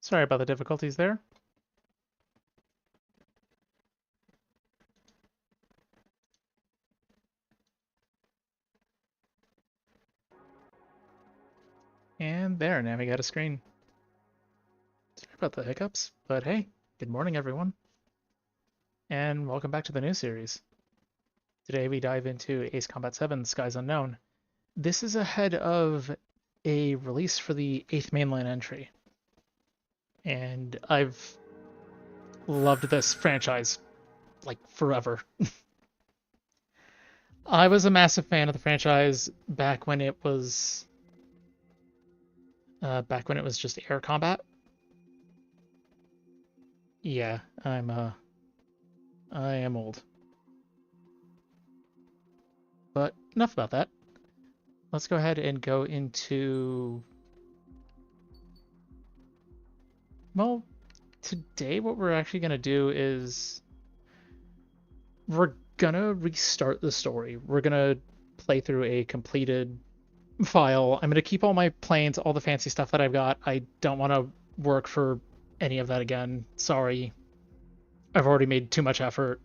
Sorry about the difficulties there. And there, now we got a screen. Sorry about the hiccups, but hey, good morning everyone. And welcome back to the new series. Today we dive into Ace Combat 7 Skies Unknown. This is ahead of a release for the 8th mainline entry. And I've loved this franchise, like, forever. I was a massive fan of the franchise back when it was just air combat. Yeah, I am old. But enough about that. Let's go ahead and go into... Well, today what we're actually going to do is we're going to restart the story. We're going to play through a completed file. I'm going to keep all my planes, all the fancy stuff that I've got. I don't want to work for any of that again. Sorry. I've already made too much effort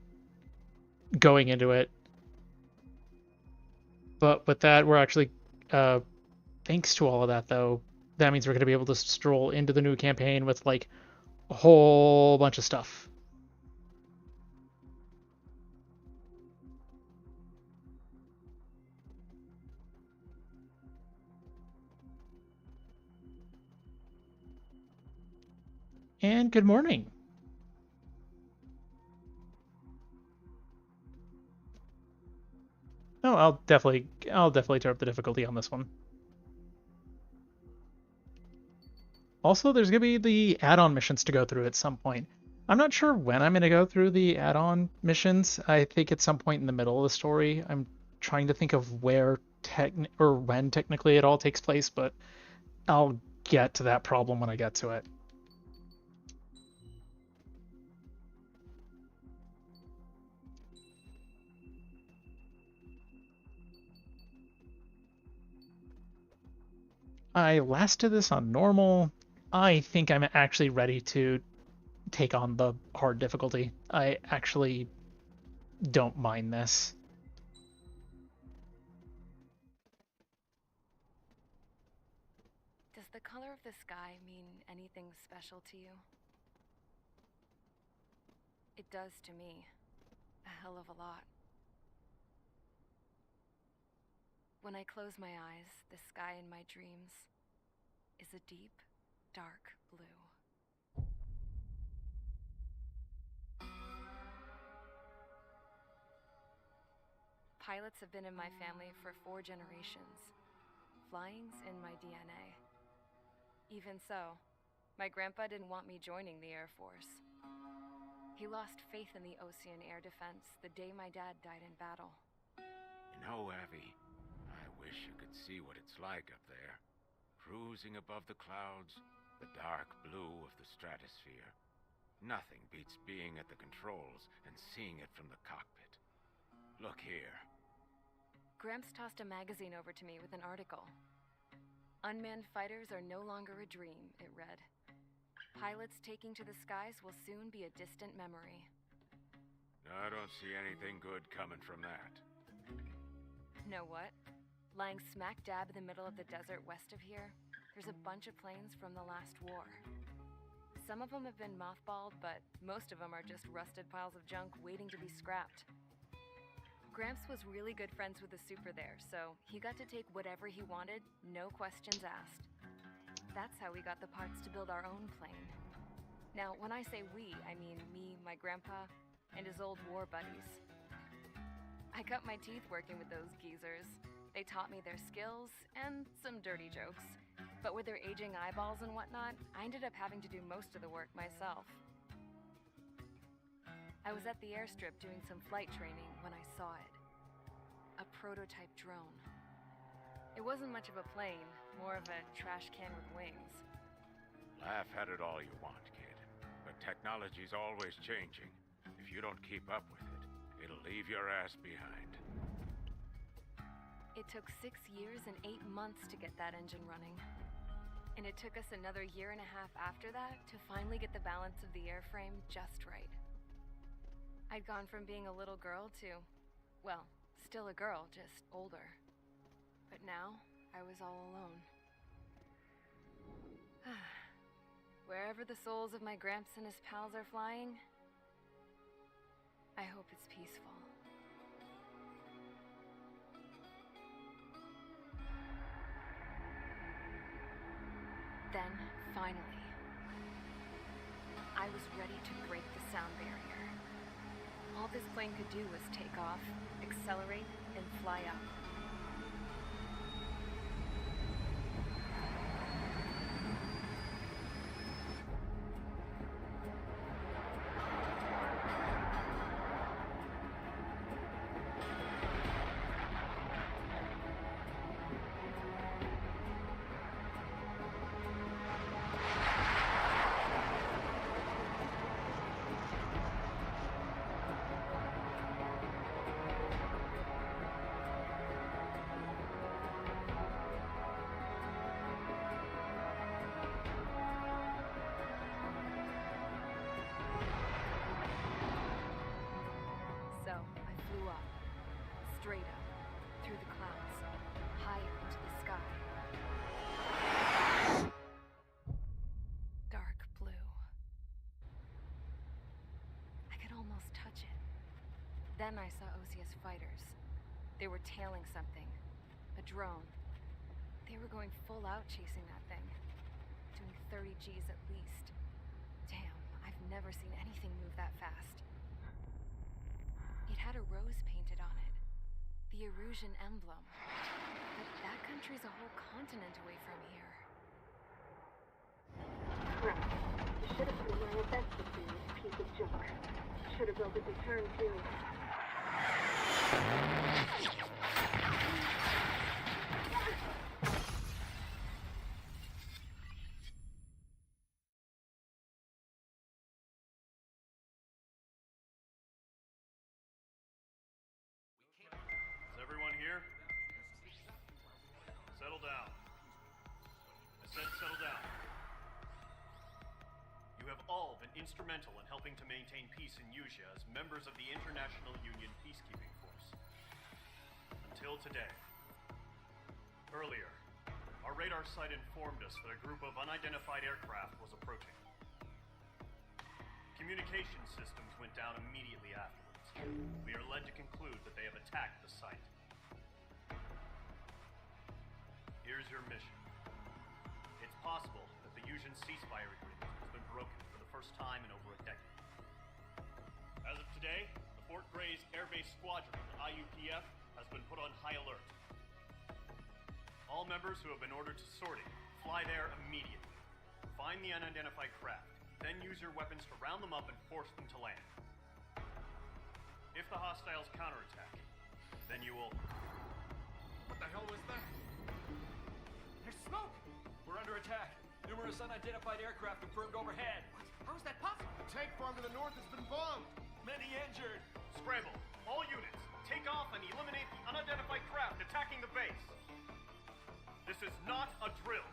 going into it. But with that, we're actually, thanks to all of that, though, that means we're going to be able to stroll into the new campaign with, like, a whole bunch of stuff. And good morning. Oh, I'll definitely turn up the difficulty on this one. Also, there's going to be the add-on missions to go through at some point. I'm not sure when I'm going to go through the add-on missions. I think at some point in the middle of the story. I'm trying to think of where when technically it all takes place, but I'll get to that problem when I get to it. I last did this on normal. I think I'm actually ready to take on the hard difficulty. I actually don't mind this. Does the color of the sky mean anything special to you? It does to me. A hell of a lot. When I close my eyes, the sky in my dreams is a deep, dark blue. Pilots have been in my family for 4 generations. Flying's in my DNA. Even so, my grandpa didn't want me joining the Air Force. He lost faith in the Ocean Air Defense the day my dad died in battle. You know, Abby, I wish you could see what it's like up there. Cruising above the clouds, the dark blue of the stratosphere. Nothing beats being at the controls and seeing it from the cockpit. Look here. Gramps tossed a magazine over to me with an article. Unmanned fighters are no longer a dream, it read. Pilots taking to the skies will soon be a distant memory. I don't see anything good coming from that. Know what? Lying smack dab in the middle of the desert west of here, there's a bunch of planes from the last war. Some of them have been mothballed, but most of them are just rusted piles of junk waiting to be scrapped. Gramps was really good friends with the super there, so he got to take whatever he wanted, no questions asked. That's how we got the parts to build our own plane. Now, when I say we, I mean me, my grandpa, and his old war buddies. I cut my teeth working with those geezers. They taught me their skills, and some dirty jokes. But with their aging eyeballs and whatnot, I ended up having to do most of the work myself. I was at the airstrip doing some flight training when I saw it. A prototype drone. It wasn't much of a plane, more of a trash can with wings. Laugh at it all you want, kid. But technology's always changing. If you don't keep up with it, it'll leave your ass behind. It took 6 years and 8 months to get that engine running. And it took us another year and a half after that to finally get the balance of the airframe just right. I'd gone from being a little girl to, well, still a girl, just older. But now, I was all alone. Wherever the souls of my Gramps and his pals are flying, I hope it's peaceful. Then, finally, I was ready to break the sound barrier. All this plane could do was take off, accelerate, and fly up. Straight up, through the clouds, higher into the sky. Dark blue. I could almost touch it. Then I saw Osia's fighters. They were tailing something. A drone. They were going full out chasing that thing. Doing 30 Gs at least. Damn, I've never seen anything move that fast. It had a rose painted on it. The Erusian emblem. But that country's a whole continent away from here. Crap. You should have been wearing a vest with me, this piece of junk. Should have built a return too. Everyone here? Settle down. I said settle down. You have all been instrumental in helping to maintain peace in Yuzha as members of the International Union Peacekeeping Force. Until today. Earlier, our radar site informed us that a group of unidentified aircraft was approaching. Communication systems went down immediately afterwards. We are led to conclude that they have attacked the site. Here's your mission. It's possible that the Yuzhan ceasefire agreement has been broken for the first time in over a decade. As of today, the Fort Gray's Air Base Squadron of the IUPF has been put on high alert. All members who have been ordered to sortie, fly there immediately. Find the unidentified craft, then use your weapons to round them up and force them to land. If the hostiles counterattack, then you will... What the hell was that? There's smoke! We're under attack. Numerous unidentified aircraft confirmed overhead. What? How is that possible? The tank farm to the north has been bombed. Many injured. Scramble. All units, take off and eliminate the unidentified craft attacking the base. This is not a drill.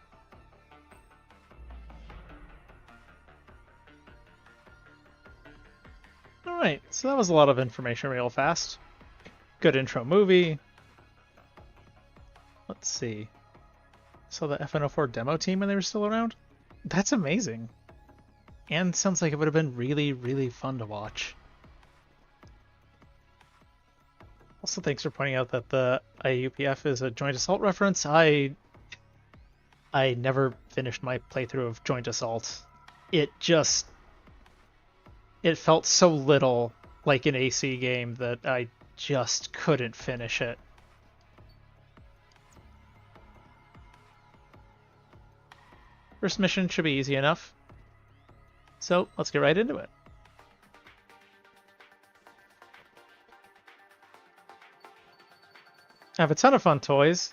Alright, so that was a lot of information real fast. Good intro movie. Let's see. So the FN04 demo team when they were still around? That's amazing. And sounds like it would have been really, really fun to watch. Also, thanks for pointing out that the IUPF is a joint assault reference. I never finished my playthrough of Joint Assault. It felt so little like an AC game that I just couldn't finish it. First mission should be easy enough. So let's get right into it. I have a ton of fun toys,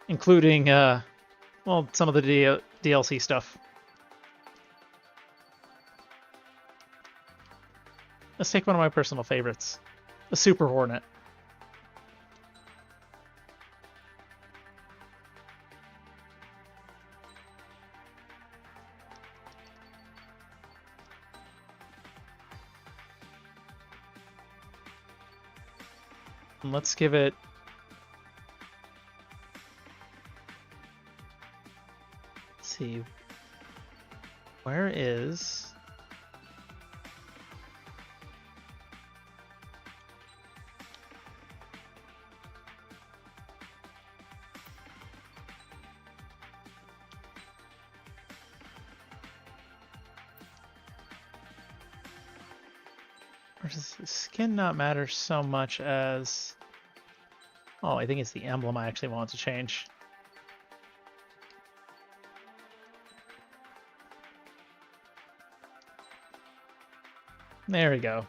including, well, some of the DLC stuff. Let's take one of my personal favorites, the Super Hornet. Let's give it... Let's see. Where is... Or does the skin not matter so much as... Oh, I think it's the emblem I actually want to change. There we go.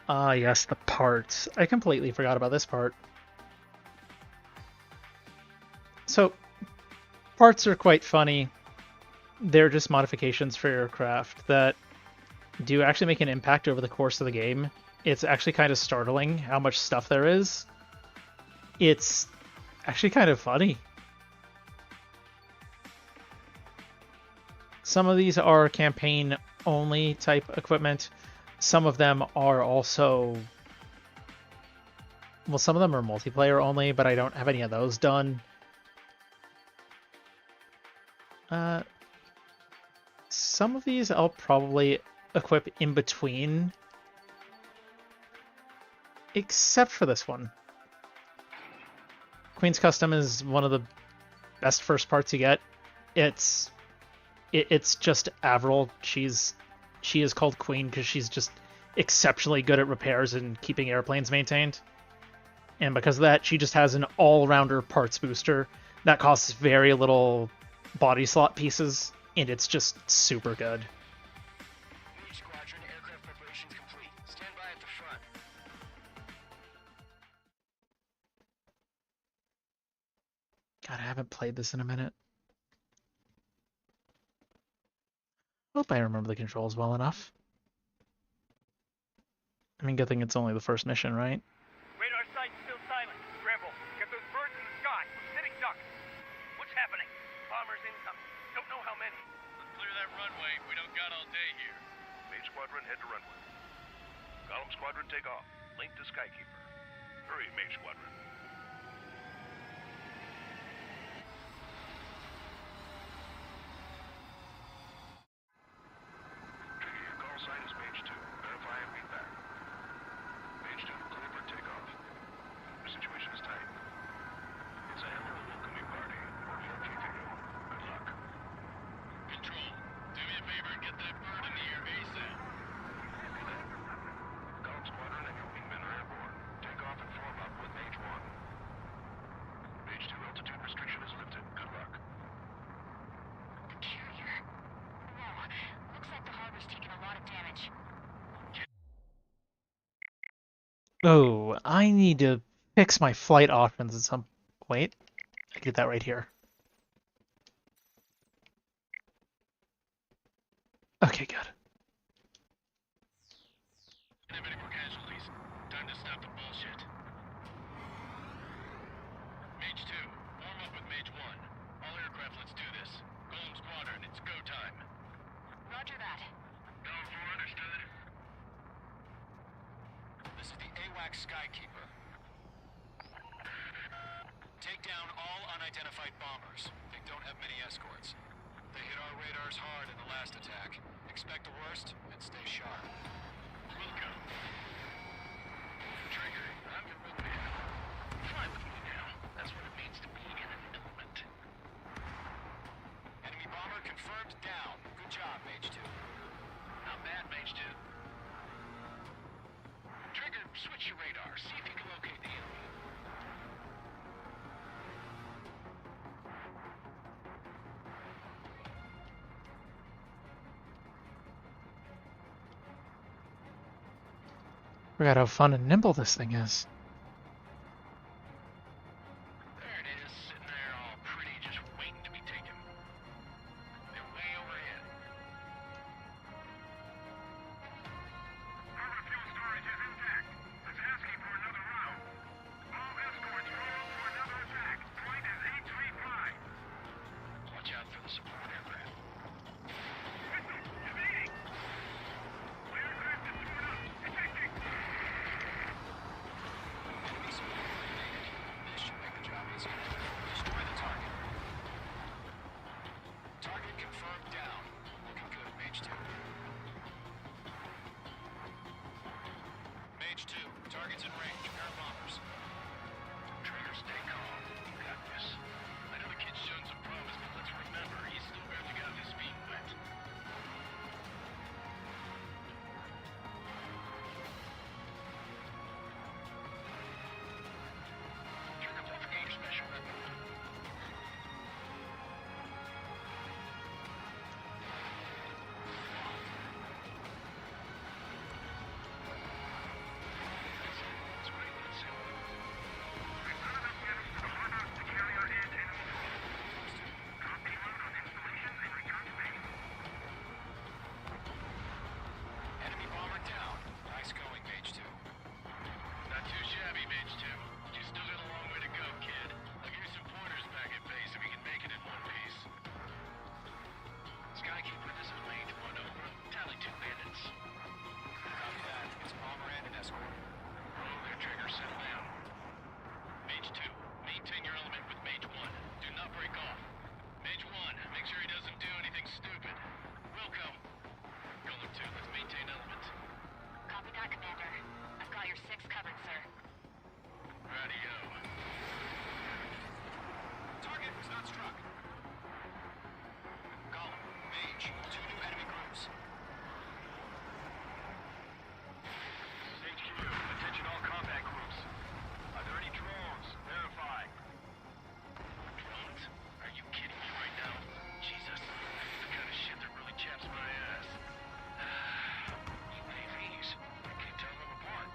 Ah, yes, the parts. I completely forgot about this part. So, parts are quite funny. They're just modifications for aircraft that do actually make an impact over the course of the game. It's actually kind of startling how much stuff there is. It's actually kind of funny. Some of these are campaign-only type equipment. Some of them are also... Well, some of them are multiplayer only, but I don't have any of those done. Some of these I'll probably equip in between. Except for this one. Queen's Custom is one of the best first parts you get. It's just Avril. She is called Queen because she's just exceptionally good at repairs and keeping airplanes maintained. And because of that, she just has an all-rounder parts booster that costs very little body slot pieces, and it's just super good. Squadron, aircraft preparations complete. Stand by at the front. God, I haven't played this in a minute. Hope I remember the controls well enough. I mean, good thing it's only the first mission, right? Radar site's still silent. Scramble. Get those birds in the sky. We're sitting ducks. What's happening? Bombers incoming. Don't know how many. Let's clear that runway. We don't got all day here. Mage Squadron, head to runway. Column Squadron, take off. Link to Skykeeper. Hurry, Mage Squadron. Trigger, your call sign is Mage 2. Verify and read back. Mage 2, clear for takeoff. The situation is tight. It's a hell of a welcoming party. We're keeping you. Good luck. Control, do me a favor and get that bird in the air ASAP. Column Squadron and your wingmen are airborne. Take off and form up with Mage 1. Mage 2, altitude restriction is lifted. Good luck. The carrier. Whoa. Looks like the harbor's taken a lot of damage. Oh, I need to fix my flight options at some... Wait, I did that right here. Okay, good. Have any more casualties? Time to stop the bullshit. Mage 2, warm up with Mage 1. All aircraft, let's do this. Golem Squadron, it's go time. Roger that. Go for understood. This is the AWAC Skykeeper. Take down all unidentified bombers. They don't have many escorts. They hit our radars hard in the last attack. Expect the worst and stay sharp. Welcome. Trigger, I'm your wingman. Fly with me now. That's what it means to be in an element. Enemy bomber confirmed down. Good job, Mage 2. Not bad, Mage 2. Trigger, switch your radar. See if you can locate the enemy. Forgot how fun and nimble this thing is. There it is, sitting there all pretty, just waiting to be taken. They're way overhead. Harbor fuel storage is intact. It's asking for another round. All escorts roll for another attack. Point is 835. Watch out for the support aircraft. Mage 2, targets in range. Pair of bombers. Trigger, stay calm. You got this. I know the kid's shown some promise, but let's remember, he's still barely got his feet wet. Trigger, don't forget your special weapon. It's great, but it's simple. We've got enough units to the harbor to carry our and enemy forces. Drop payload on installation and return to base. Enemy bomber down. Nice going, Mage 2. Not too shabby, Mage 2. You still got a long way to go, kid. I'll give you some pointers back at base if we can make it in one piece. Skykeeper, this is Mage 1 over. Tally 2 bandits. Copy that. It's bomber and an escort. Roll there, Trigger. Settle down. Mage 2, maintain your element with Mage 1. Do not break off. Mage 1, make sure he doesn't do anything stupid. Wilco. Golem 2, let's maintain element. Copy that, Commander. I've got your 6 covered, sir. Radio. Target was not struck. Column, Mage, 2 new enemy groups. HQ, attention all combat groups. Are there any drones? Verify. Drones? Are you kidding me right now? Jesus, that's the kind of shit that really chaps my ass. UAVs. I can't tell them apart.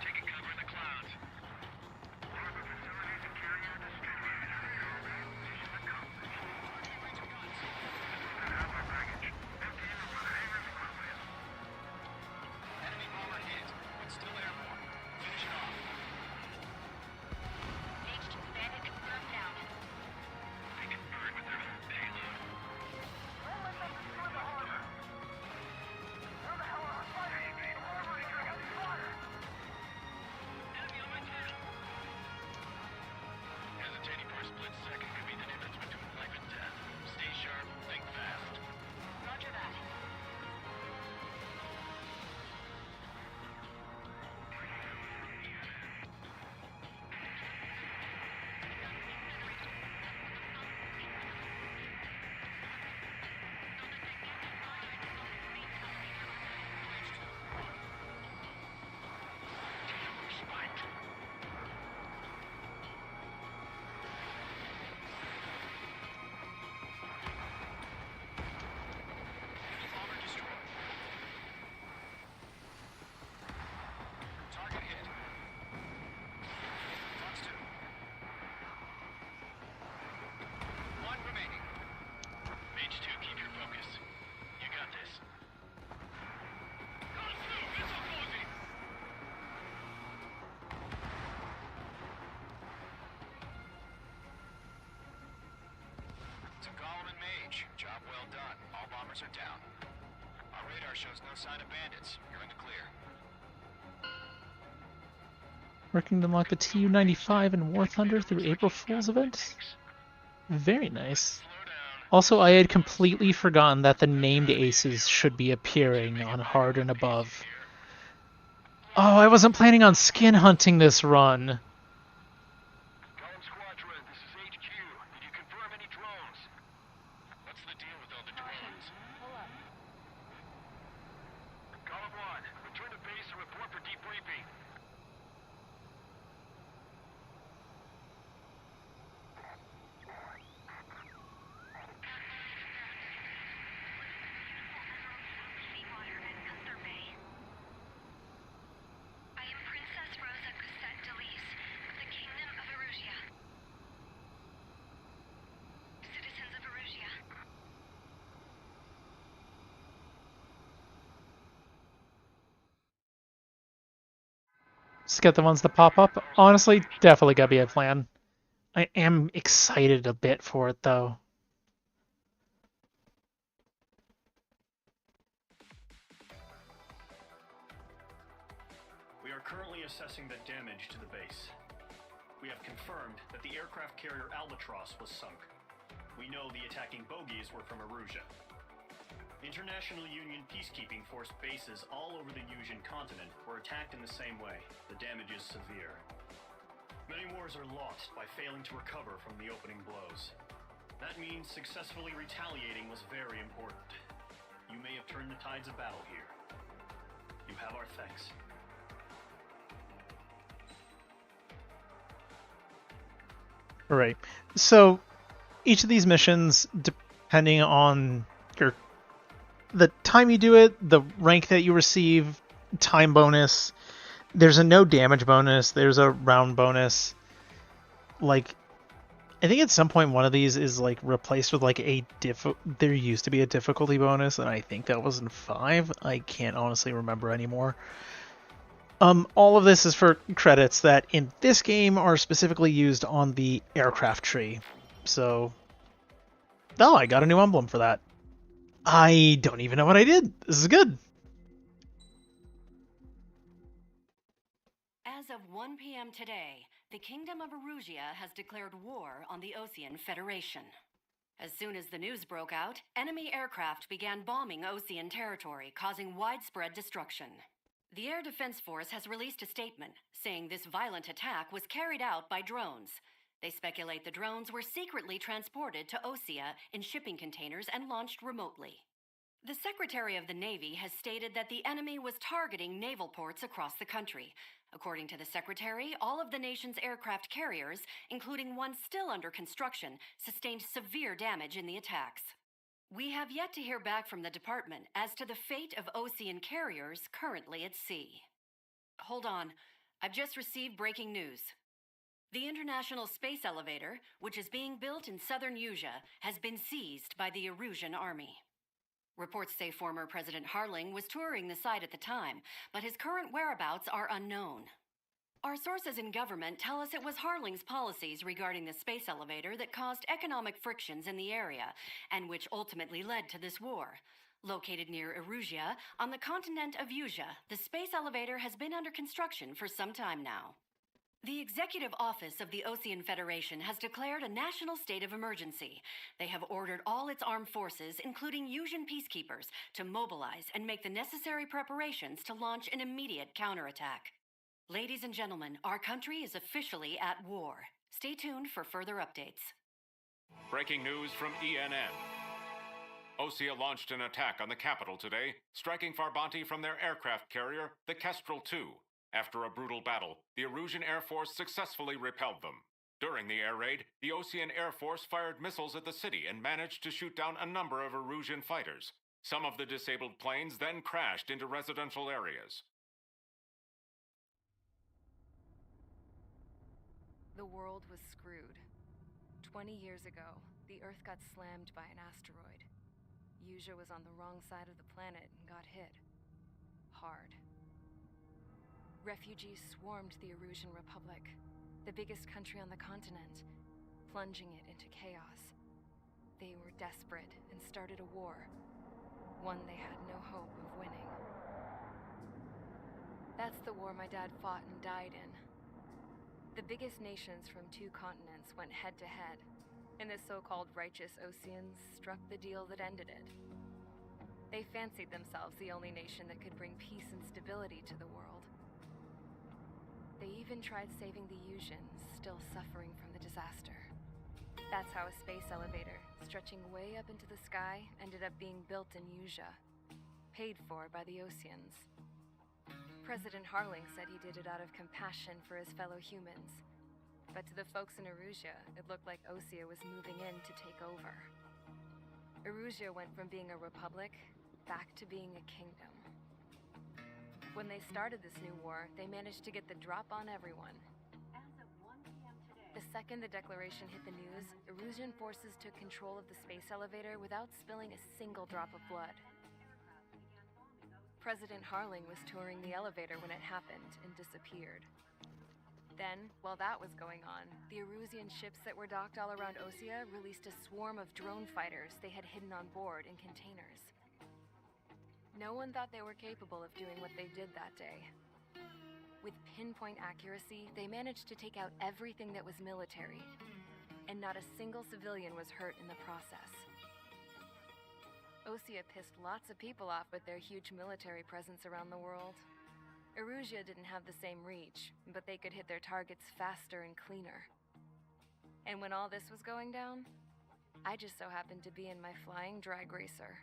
Taking cover in the clouds. Harbor facilities and carrier distributed. Mission accomplished. Have our baggage. Empty in over the hangar's runways. Enemy bomber hit, but still airborne. Finish it off. Mage 2 bandit confirmed down. They can burn with their payload. Don't let them destroy the harbor. Where the hell are our fighters? The harbor is your heavy fire. Enemy on my tail. Hesitating for a split second could be the difference between life and death. Stay sharp, think fast. Roger that. Spiked. Enemy bomber destroyed. Target hit. Fox 2. 1 remaining. Mage 2, keep your focus. You got this. Column 2, missile closing! To Golem and Mage, job well done. All bombers are down. Our radar shows no sign of bandits. You're in the clear. Working to unlock the TU-95 and War Thunder through April Fool's event. Very nice. Slow down. Also, I had completely forgotten that the named aces should be appearing on Hard and Above. Oh, I wasn't planning on skin hunting this run. Golem Squadron, this is HQ. Did you confirm any drones? What's the deal with all the drones? Pull up. Golem 1, return to base and report for debriefing. Just get the ones that pop up. Honestly, definitely gotta be a plan. I am excited a bit for it, though. are currently assessing the damage to the base. We have confirmed that the aircraft carrier Albatross was sunk. We know the attacking bogies were from Erusia. International Union peacekeeping force bases all over the Yusian continent were attacked in the same way. The damage is severe. Many wars are lost by failing to recover from the opening blows. That means successfully retaliating was very important. You may have turned the tides of battle here. You have our thanks. Right. So each of these missions, depending on the time you do it, the rank that you receive, time bonus, there's a no damage bonus, there's a round bonus. Like, I think at some point one of these is like replaced with like there used to be a difficulty bonus, and I think that was in 5. I can't honestly remember anymore. All of this is for credits that in this game are specifically used on the aircraft tree. So, oh, I got a new emblem for that. I don't even know what I did. This is good. As of 1 p.m. today, the Kingdom of Erusia has declared war on the Osean Federation. As soon as the news broke out, enemy aircraft began bombing Osean territory, causing widespread destruction. The Air Defense Force has released a statement saying this violent attack was carried out by drones. They speculate the drones were secretly transported to Osea in shipping containers and launched remotely. The Secretary of the Navy has stated that the enemy was targeting naval ports across the country. According to the Secretary, all of the nation's aircraft carriers, including one still under construction, sustained severe damage in the attacks. We have yet to hear back from the department as to the fate of Osean carriers currently at sea. Hold on, I've just received breaking news. The International Space Elevator, which is being built in southern Yusia, has been seized by the Erusian army. Reports say former President Harling was touring the site at the time, but his current whereabouts are unknown. Our sources in government tell us it was Harling's policies regarding the space elevator that caused economic frictions in the area, and which ultimately led to this war. Located near Erusia, on the continent of Yusia, the space elevator has been under construction for some time now. The Executive Office of the Osean Federation has declared a national state of emergency. They have ordered all its armed forces, including Yusian peacekeepers, to mobilize and make the necessary preparations to launch an immediate counterattack. Ladies and gentlemen, our country is officially at war. Stay tuned for further updates. Breaking news from ENN. Osea launched an attack on the capital today, striking Farbanti from their aircraft carrier, the Kestrel II. After a brutal battle, the Erusian Air Force successfully repelled them. During the air raid, the Osean Air Force fired missiles at the city and managed to shoot down a number of Erusian fighters. Some of the disabled planes then crashed into residential areas. The world was screwed. 20 years ago, the Earth got slammed by an asteroid. Yusia was on the wrong side of the planet and got hit. Hard. Refugees swarmed the Erusian Republic, the biggest country on the continent, plunging it into chaos. They were desperate and started a war, one they had no hope of winning. That's the war my dad fought and died in. The biggest nations from 2 continents went head-to-head, and the so-called righteous Oseans struck the deal that ended it. They fancied themselves the only nation that could bring peace and stability to the world. They even tried saving the Yusians, still suffering from the disaster. That's how a space elevator, stretching way up into the sky, ended up being built in Yusia, paid for by the Oseans. President Harling said he did it out of compassion for his fellow humans. But to the folks in Erusia, it looked like Osea was moving in to take over. Erusia went from being a republic back to being a kingdom. When they started this new war, they managed to get the drop on everyone. As of 1 p.m. today, The second the declaration hit the news, Erusian forces took control of the space elevator without spilling a single drop of blood. President Harling was touring the elevator when it happened and disappeared. Then, while that was going on, the Erusian ships that were docked all around Osea released a swarm of drone fighters they had hidden on board in containers. No one thought they were capable of doing what they did that day. With pinpoint accuracy, they managed to take out everything that was military, and not a single civilian was hurt in the process. Osea pissed lots of people off with their huge military presence around the world. Erusia didn't have the same reach, but they could hit their targets faster and cleaner. And when all this was going down, I just so happened to be in my flying drag racer.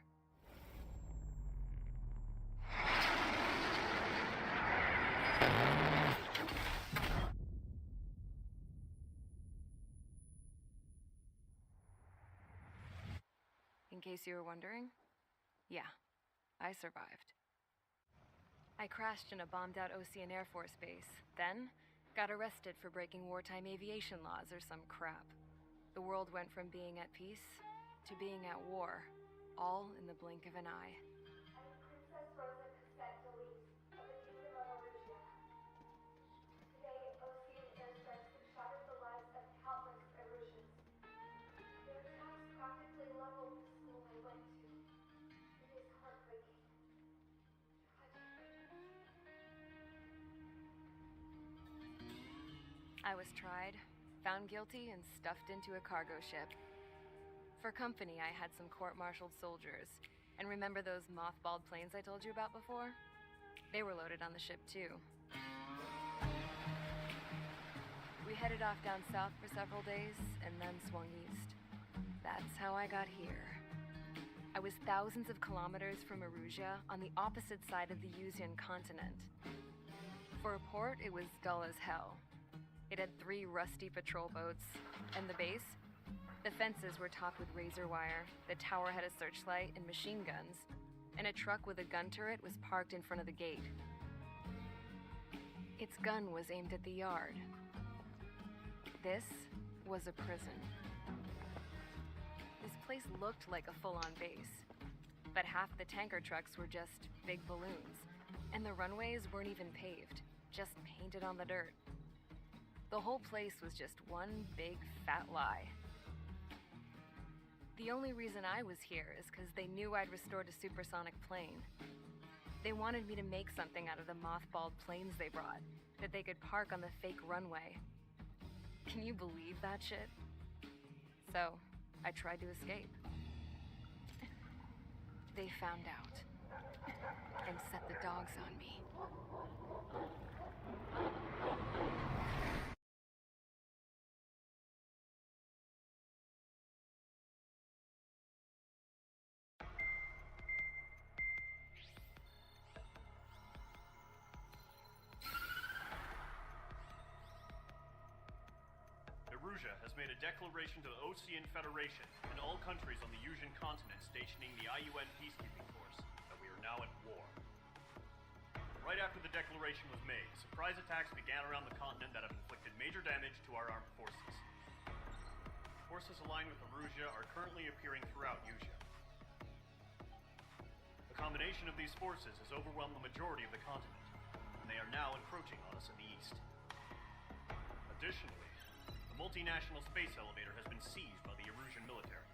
In case you were wondering, yeah, I survived. I crashed in a bombed-out Osean Air Force base, then got arrested for breaking wartime aviation laws or some crap. The world went from being at peace to being at war, all in the blink of an eye. I am Princess Rosa Castellis of the Kingdom of Erusia. Today, Osean airstrikes have shattered the lives of countless Erusians. Their attacks practically leveled the school I went to. It is heartbreaking. I was tried, found guilty, and stuffed into a cargo ship. For company, I had some court-martialed soldiers. And remember those mothballed planes I told you about before? They were loaded on the ship, too. We headed off down south for several days, and then swung east. That's how I got here. I was thousands of kilometers from Erusia, on the opposite side of the Yuzian continent. For a port, it was dull as hell. It had 3 rusty patrol boats, and the base? The fences were topped with razor wire, the tower had a searchlight and machine guns, and a truck with a gun turret was parked in front of the gate. Its gun was aimed at the yard. This was a prison. This place looked like a full-on base, but half the tanker trucks were just big balloons, and the runways weren't even paved, just painted on the dirt. The whole place was just one big fat lie. The only reason I was here is because they knew I'd restored a supersonic plane. They wanted me to make something out of the mothballed planes they brought, that they could park on the fake runway. Can you believe that shit? So, I tried to escape. They found out, and set the dogs on me. Erusia has made a declaration to the Osean Federation and all countries on the Yuzian continent stationing the IUN peacekeeping force that we are now at war. Right after the declaration was made, surprise attacks began around the continent that have inflicted major damage to our armed forces. Forces aligned with Erusia are currently appearing throughout Yusia. The combination of these forces has overwhelmed the majority of the continent, and they are now encroaching on us in the east. Additionally, the multinational space elevator has been seized by the Erusian military.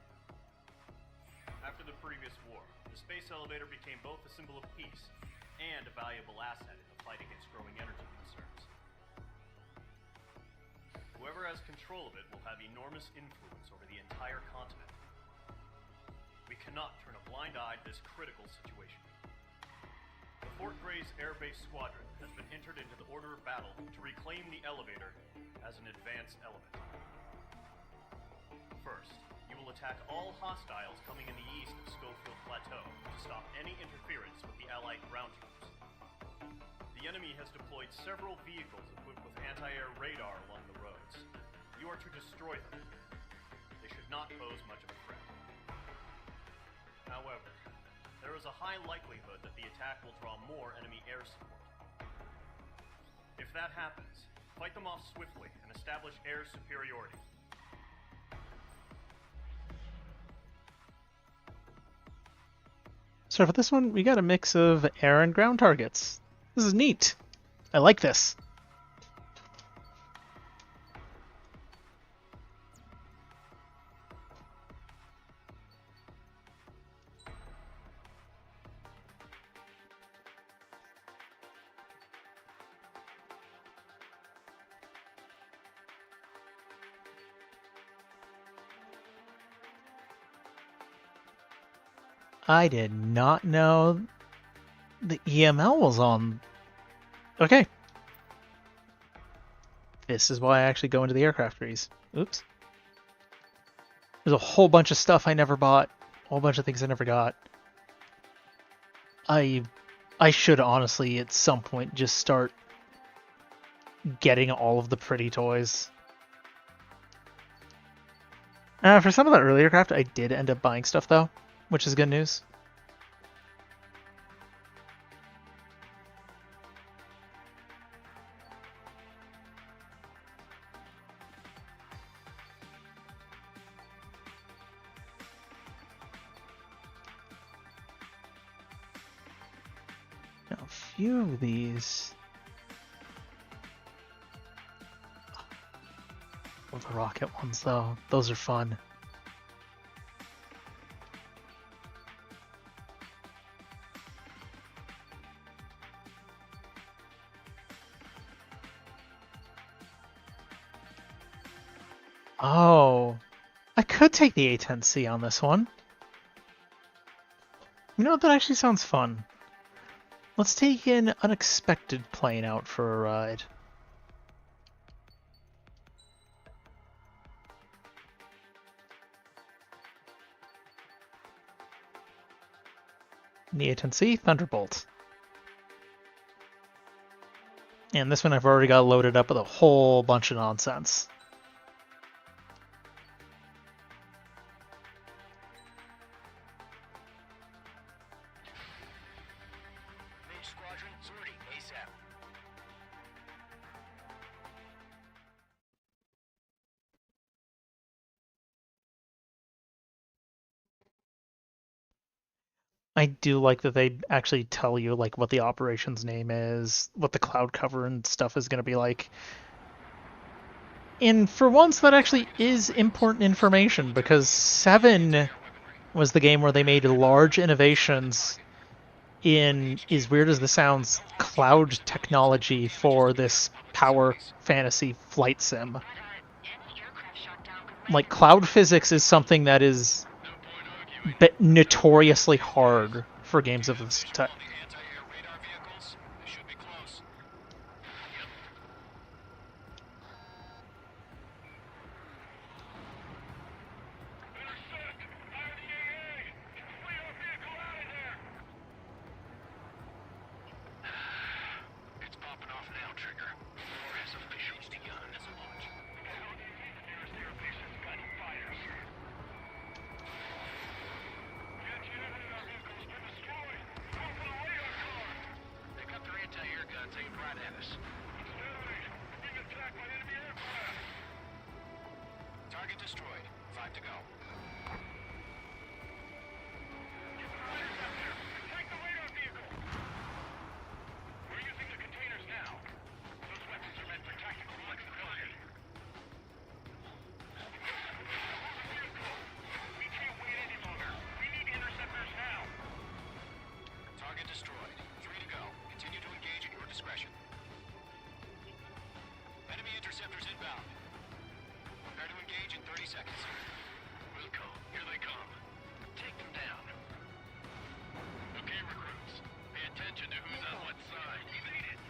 After the previous war, the space elevator became both a symbol of peace and a valuable asset in the fight against growing energy concerns. Whoever has control of it will have enormous influence over the entire continent. We cannot turn a blind eye to this critical situation. The Fort Gray's Air Base Squadron has been entered into the order of battle to reclaim the elevator as an advanced element. First, you will attack all hostiles coming in the east of Schofield Plateau to stop any interference with the Allied ground troops. The enemy has deployed several vehicles equipped with anti-air radar along the roads. You are to destroy them. They should not pose much of a threat. However, there is a high likelihood that the attack will draw more enemy air support. If that happens, fight them off swiftly and establish air superiority. So for this one, we got a mix of air and ground targets. This is neat. I like this. I did not know the EML was on. Okay. This is why I actually go into the aircraft trees. Oops. There's a whole bunch of stuff I never bought. A whole bunch of things I never got. I should honestly at some point just start getting all of the pretty toys. For some of the earlier craft, I did end up buying stuff though, which is good news. Now, a few of these. Love the rocket ones though; those are fun. Oh, I could take the A-10C on this one. You know what? That actually sounds fun. Let's take an unexpected plane out for a ride. The A-10C Thunderbolt. And this one I've already got loaded up with a whole bunch of nonsense. I do like that they actually tell you like what the operations name is, what the cloud cover and stuff is going to be like. And for once, that actually is important information, because 7 was the game where they made large innovations in, as weird as this sounds, cloud technology for this power fantasy flight sim. Like, cloud physics is something that is notoriously hard for games of this type. Target destroyed. 5 to go. Take the radar vehicle! We're using the containers now. Those weapons are meant for tactical flexibility. We can't wait any longer. We need interceptors now. Target destroyed. 3 to go. Continue to engage at your discretion. Enemy interceptors inbound. Prepare to engage in 30 seconds. Wilco, here they come. Take them down. Okay, recruits. Pay attention to who's on what side.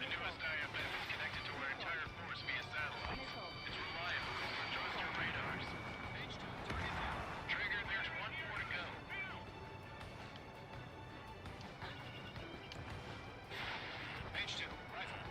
The newest IFF is connected to our entire force via satellite. It's reliable. Trust your radars. Trigger, there's 1 more to go. Page 2, rifle.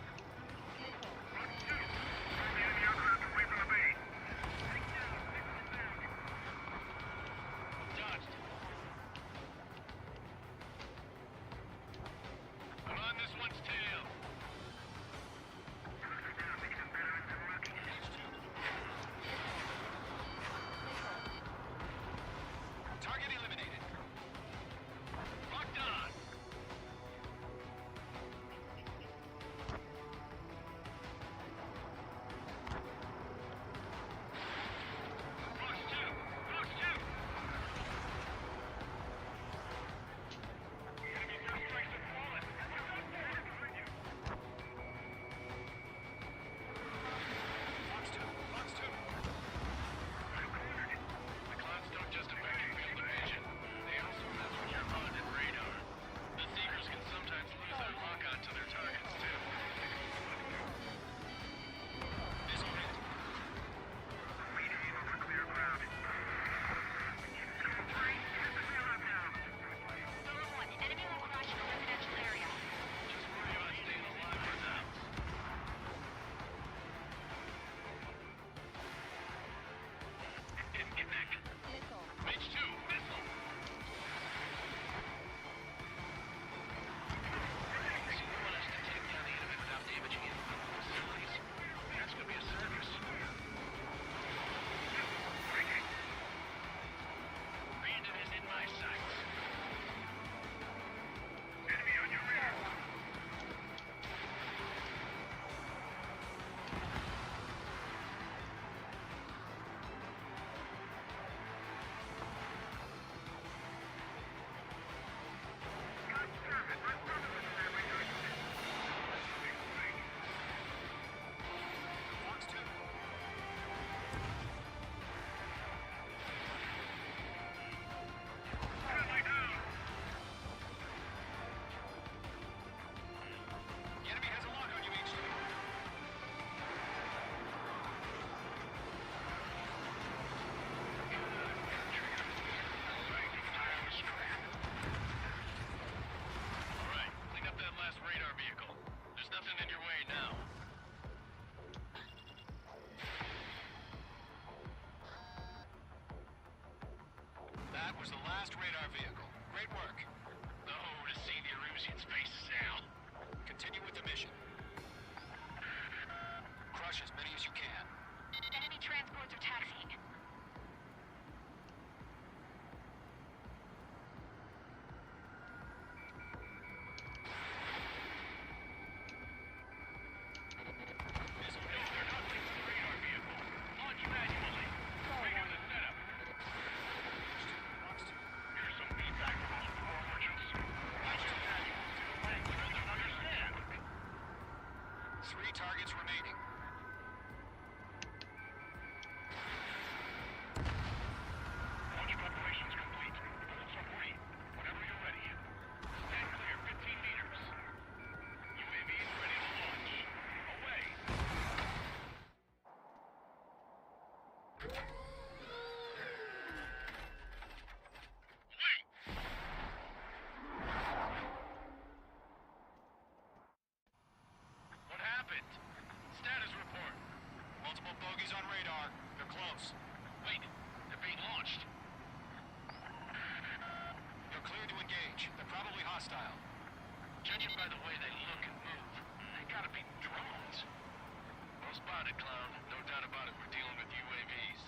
Judging by the way they look and move, they gotta be drones. Well spotted, clown. No doubt about it, we're dealing with UAVs.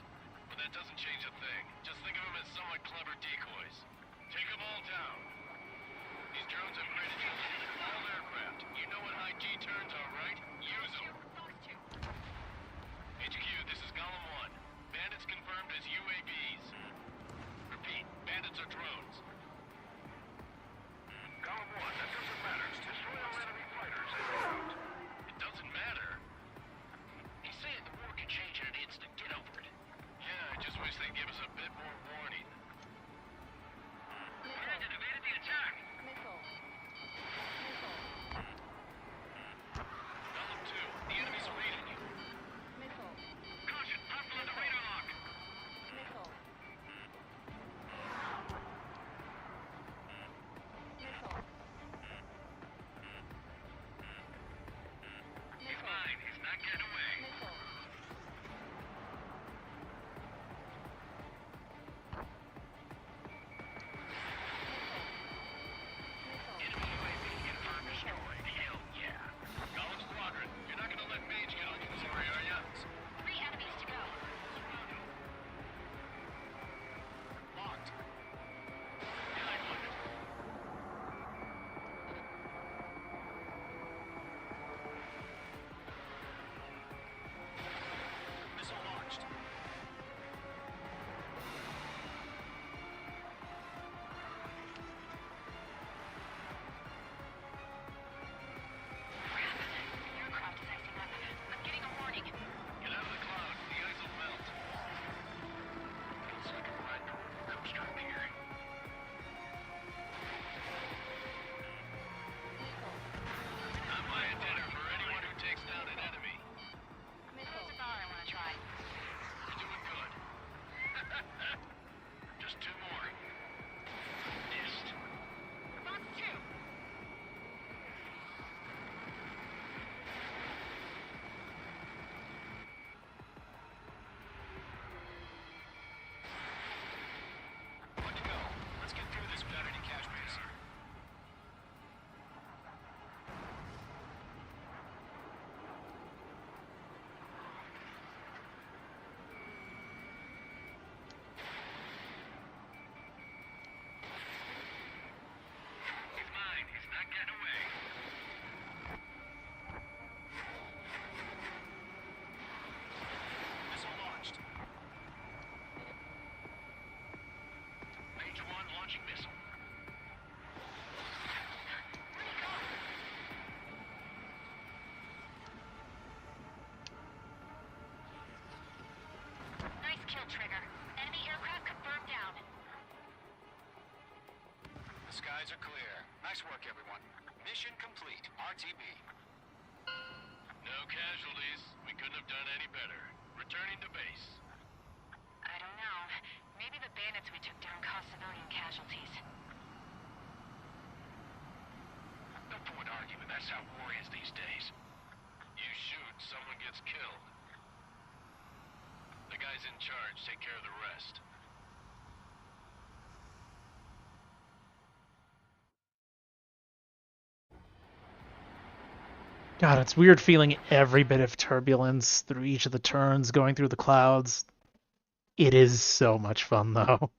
But that doesn't change a thing. Just think of them as somewhat clever decoys. Take them all down. These drones have created all aircraft. You know what high G turns are, right? Use them. HQ, this is Golem 1. Bandits confirmed as UAVs. Repeat, bandits are drones. Golem 1, that doesn't matter. Destroy all enemy fighters and get out. It doesn't matter. He's saying the war can change in an instant. Get over it. Yeah, I just wish they'd give us a bit more warning. Bandit evaded the attack. Missile. Golem 2, the enemy's reading you. Missile. Caution, hostile under radar lock. Missile. Missile. He's mine. He's not getting away. Missile. Enemy UAV confirmed destroyed. Hell yeah. Golem Squadron, you're not gonna let Mage get on you this area, are ya? 3 enemies to go. Locked. Behind one. Missile launched. Aircraft is icing up. I'm getting a warning. Get out of the clouds. The ice will melt. Feels like a ride to roller coaster in here. I'm buying dinner for anyone who takes down an enemy. There's a bar I want to try. You're doing good. Just 2 more. Missed. Box 2. Good to go. Let's get through this without any casualties. He's mine. He's not getting away. Missile launched. Mage 1 launching missile. Nice kill, Trigger. Enemy aircraft confirmed down. The skies are clear. Nice work, everyone. Mission complete. RTB. No casualties. We couldn't have done any better. Returning to base. I don't know. Maybe the bandits we took down caused civilian casualties. No point arguing. That's how war is these days. You shoot, someone gets killed. The guys in charge take care of the rest. God, it's weird feeling every bit of turbulence through each of the turns, going through the clouds. It is so much fun, though.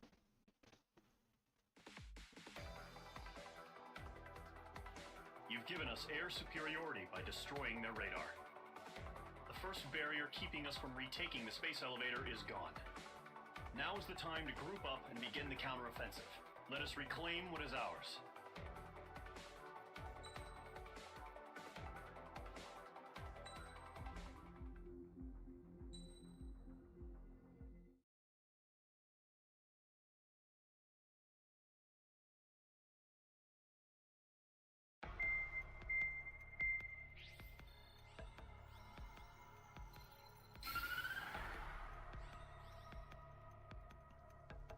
You've given us air superiority by destroying their radar. The first barrier keeping us from retaking the space elevator is gone. Now is the time to group up and begin the counteroffensive. Let us reclaim what is ours.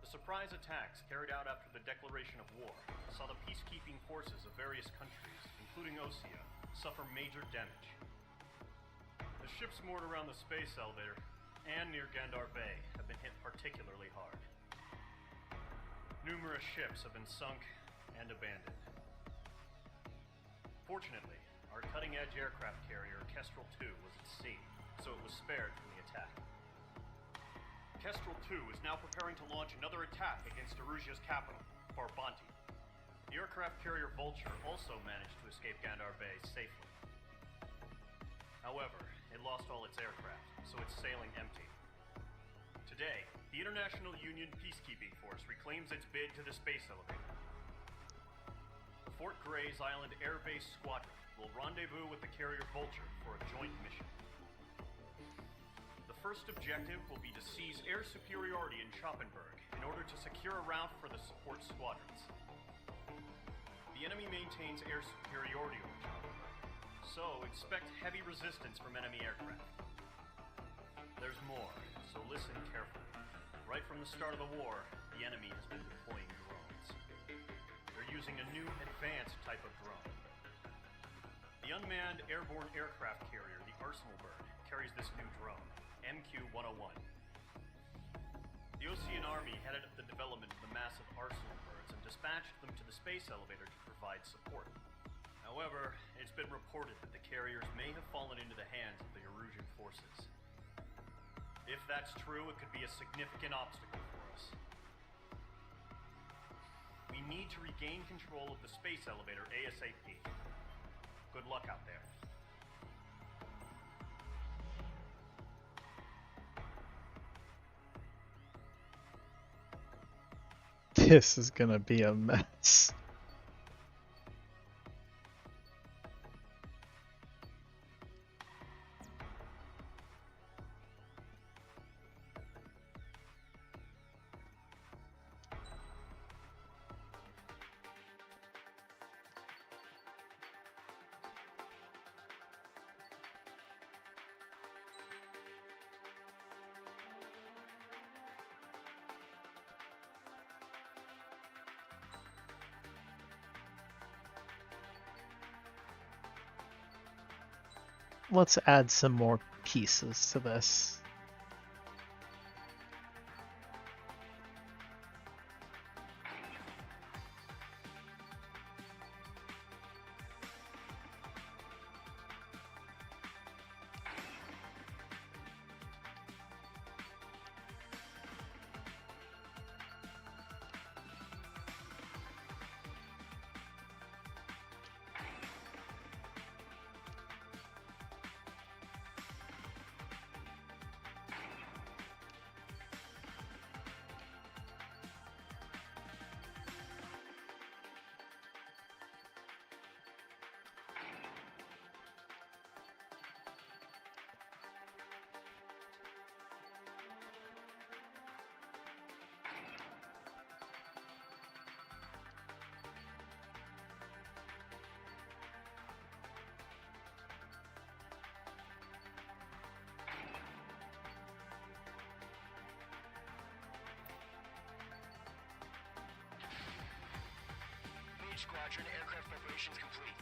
The surprise attacks carried out after the declaration of war saw the peacekeeping forces of various countries, including Osea, suffer major damage. The ships moored around the space elevator and near Gandar Bay have been hit particularly hard. Numerous ships have been sunk and abandoned. Unfortunately, our cutting-edge aircraft carrier, Kestrel 2, was at sea, so it was spared from the attack. Kestrel 2 is now preparing to launch another attack against Erusia's capital, Farbanti. The aircraft carrier Vulture also managed to escape Gandar Bay safely. However, it lost all its aircraft, so it's sailing empty. Today, the International Union Peacekeeping Force reclaims its bid to the space elevator. The Fort Gray's Island Air Base Squadron will rendezvous with the carrier Vulture for a joint mission. The first objective will be to seize air superiority in Schoppenberg in order to secure a route for the support squadrons. The enemy maintains air superiority over Schoppenberg, so expect heavy resistance from enemy aircraft. There's more, so listen carefully. Right from the start of the war, the enemy has been deploying drones. They're using a new advanced type of drone. The unmanned airborne aircraft carrier, the Arsenal Bird, carries this new drone, MQ-101. The Ocean Army headed up the development of the massive Arsenal Birds and dispatched them to the space elevator to provide support. However, it's been reported that the carriers may have fallen into the hands of the Erusian forces. If that's true, it could be a significant obstacle for us. We need to regain control of the space elevator ASAP. Good luck out there. This is gonna be a mess. Let's add some more pieces to this. Squadron, aircraft preparations complete.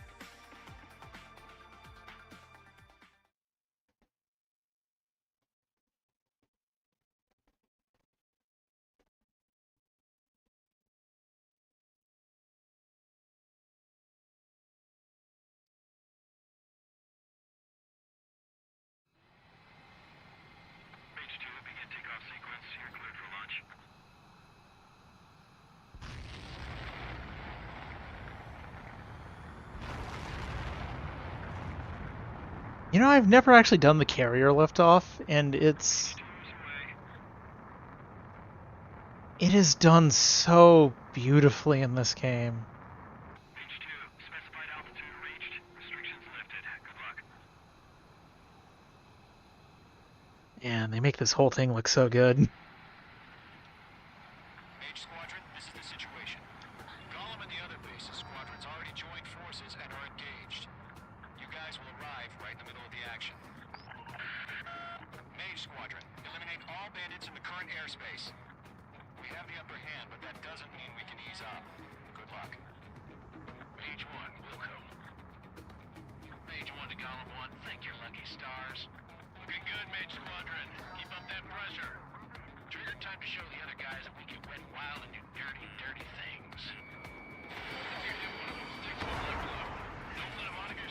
H2, begin takeoff sequence. You're cleared for launch. You know, I've never actually done the carrier liftoff, and it is done so beautifully in this game. H2, specified altitude reached. Restrictions lifted. Good luck. And they make this whole thing look so good. Mage Squadron, this is the situation. Gollum and the other bases squadrons already joined forces and are engaged. You guys will arrive right in the middle of the action. Mage Squadron, eliminate all bandits in the current airspace. We have the upper hand, but that doesn't mean we can ease up. Good luck. Mage 1, Wilco. Mage 1 to Gollum 1, thank your lucky stars. Looking good, Mage Squadron. Keep up that pressure. Trigger time to show the other guys that we can wet wild and do dirty, dirty things. If you hit one of those sticks on the left low, don't let them on again.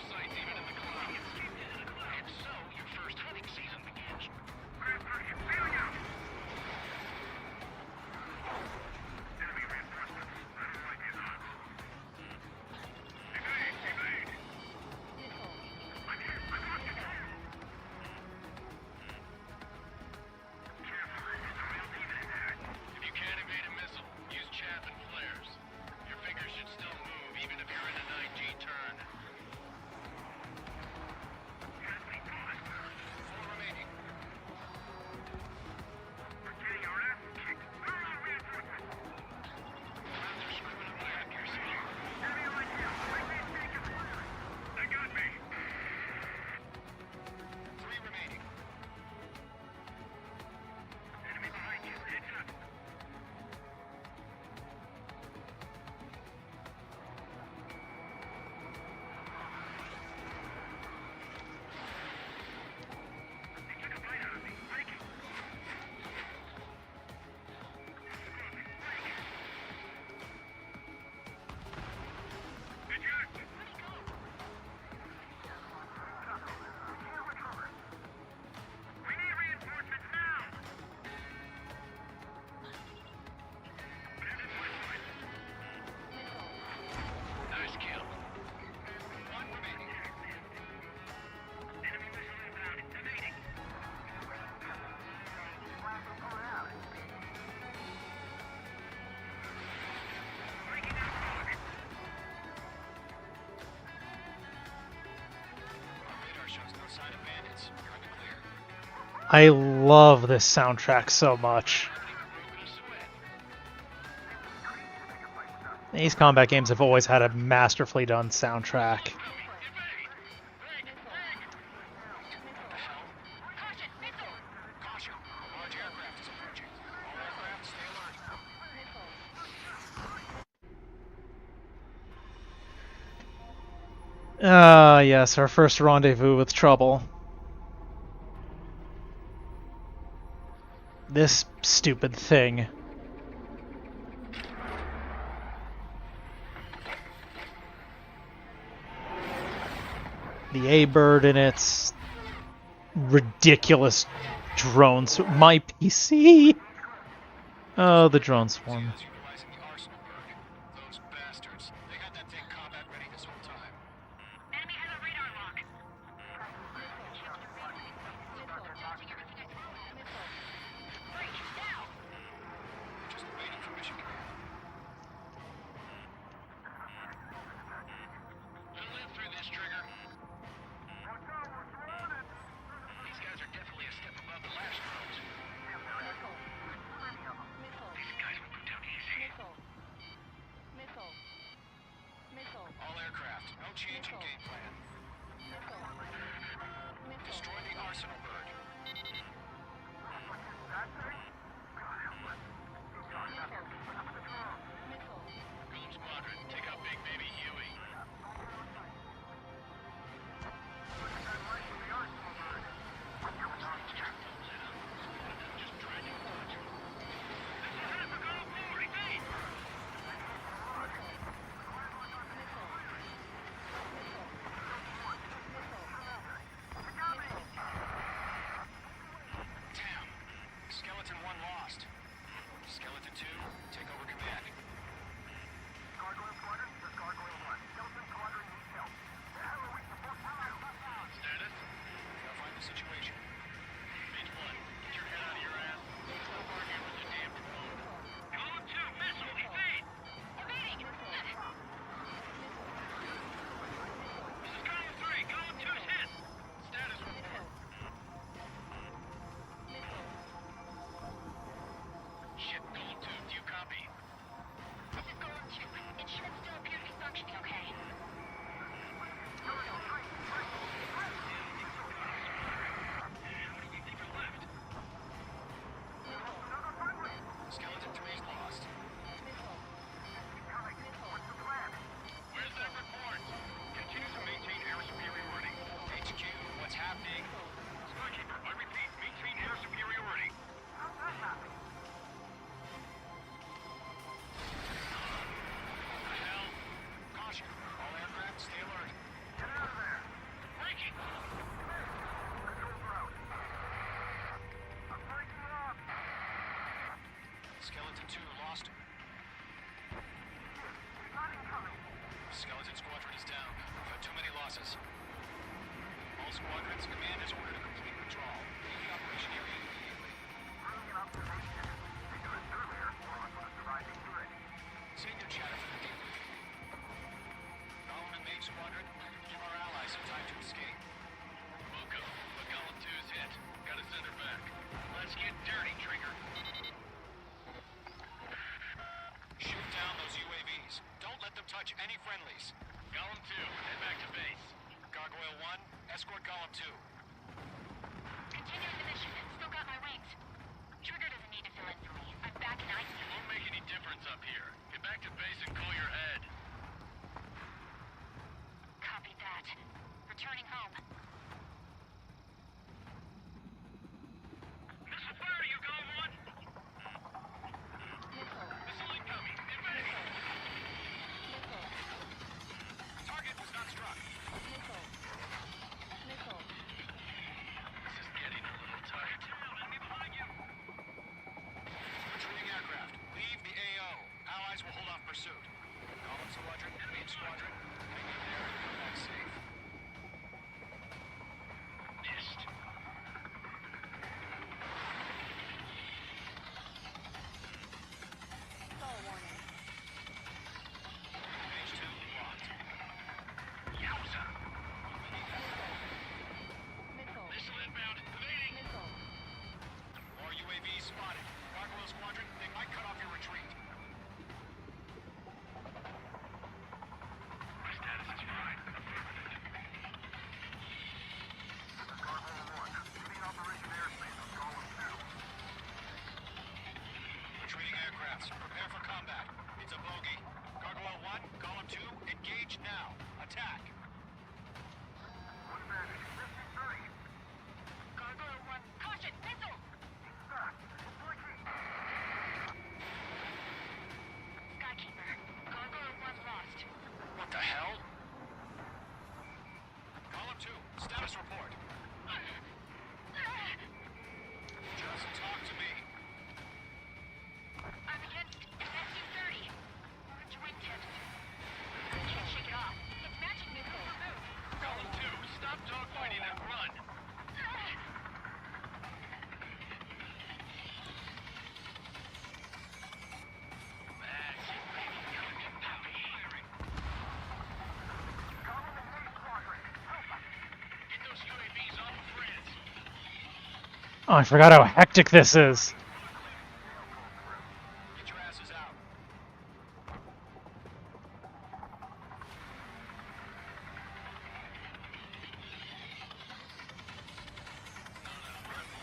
shows no sign of bandits. You're in the clear. I love this soundtrack so much. These combat games have always had a masterfully done soundtrack. Ah, yes, our first rendezvous with trouble. This stupid thing. The A-Bird and its ridiculous drones. My PC! Oh, the drone swarm. Those bastards. They had that thing combat ready this whole time. Enemy has a radar lock. Just waiting for mission command. We'll live through this, Trigger. These guys are definitely a step above the last drones. These guys will go down easy. All aircraft, no change in game plan. Destroy the arsenal bird. Golem Squadron, take out Big Baby Huey. Just trying to dodge. Tam, Skeleton 1 lost. Skeleton 2, take over command. Status? Gotta find the situation. Page 1, get your head out of your ass. So far here with your damn phone. Golem 2, missile, evade! This is Golem 3, Golem 2's hit! Status report. Shit, Golem 2, do you copy? This is Golem 2. Instruments still appear to be functioning okay. Skeleton 3's lost. Where's that report? Continue to maintain air superiority. HQ, what's happening? Skykeeper, I repeat, maintain air superiority. What the hell? Caution, all aircraft stay alert. Get out of there! Breaking! Skeleton 2 lost him. Skeleton Squadron is down. We've had too many losses. All squadrons, command has ordered a complete withdrawal. Leave the operation area immediately. Save your chatter for the debrief. Golem and Mage Squadron, give our allies some time to escape. Welcome, but Golem 2's hit. Gotta send her back. Let's get dirty, Trigger. Shoot down those UAVs. Don't let them touch any friendlies. Golem 2, head back to base. Gargoyle 1, escort Golem 2. Continuing the mission. Still got my wings. Trigger doesn't need to fill in for me. I'm back in ICU. It won't make any difference up here. Get back to base and call your head. Copy that. Returning home. Missile fire to you, Golem 1! Missile incoming. Evade! Target was not struck. This is getting a little tight. Enemy behind you! Retreating aircraft. Leave the AO. Allies will hold off pursuit. Golem Oh, I forgot how hectic this is. Get your asses out.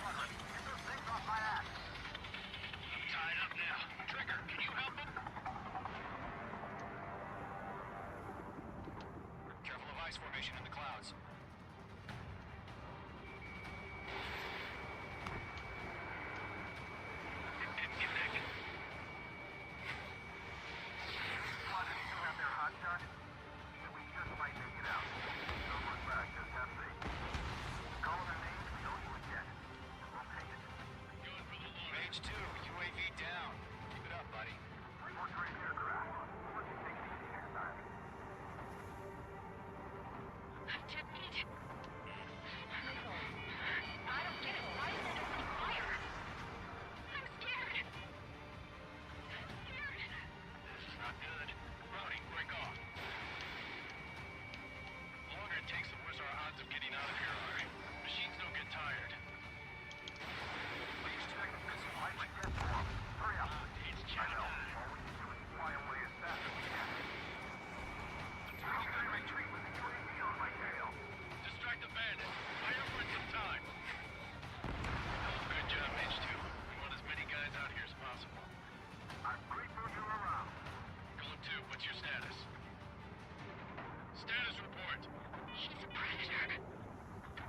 I'm tied up now. Trigger, can you help him? Careful of ice formation in the clouds. Mage 2, UAV down. Keep it up, buddy. I don't get it. Why is it opening fire? I'm scared. This is not good. Brody, break off. The longer it takes, the worse our odds of getting out of here are. Machines don't get tired. Please check the missile. I might get more. Hurry up. It's China. All we can do is fly away as fast as we can. Taking a retreat with the UAV on my tail. Distract the bandit. Fire for some time. Good job, H2. We want as many guys out here as possible. I'm grateful you're around. Golem 2, what's your status? Status report. She's a predator.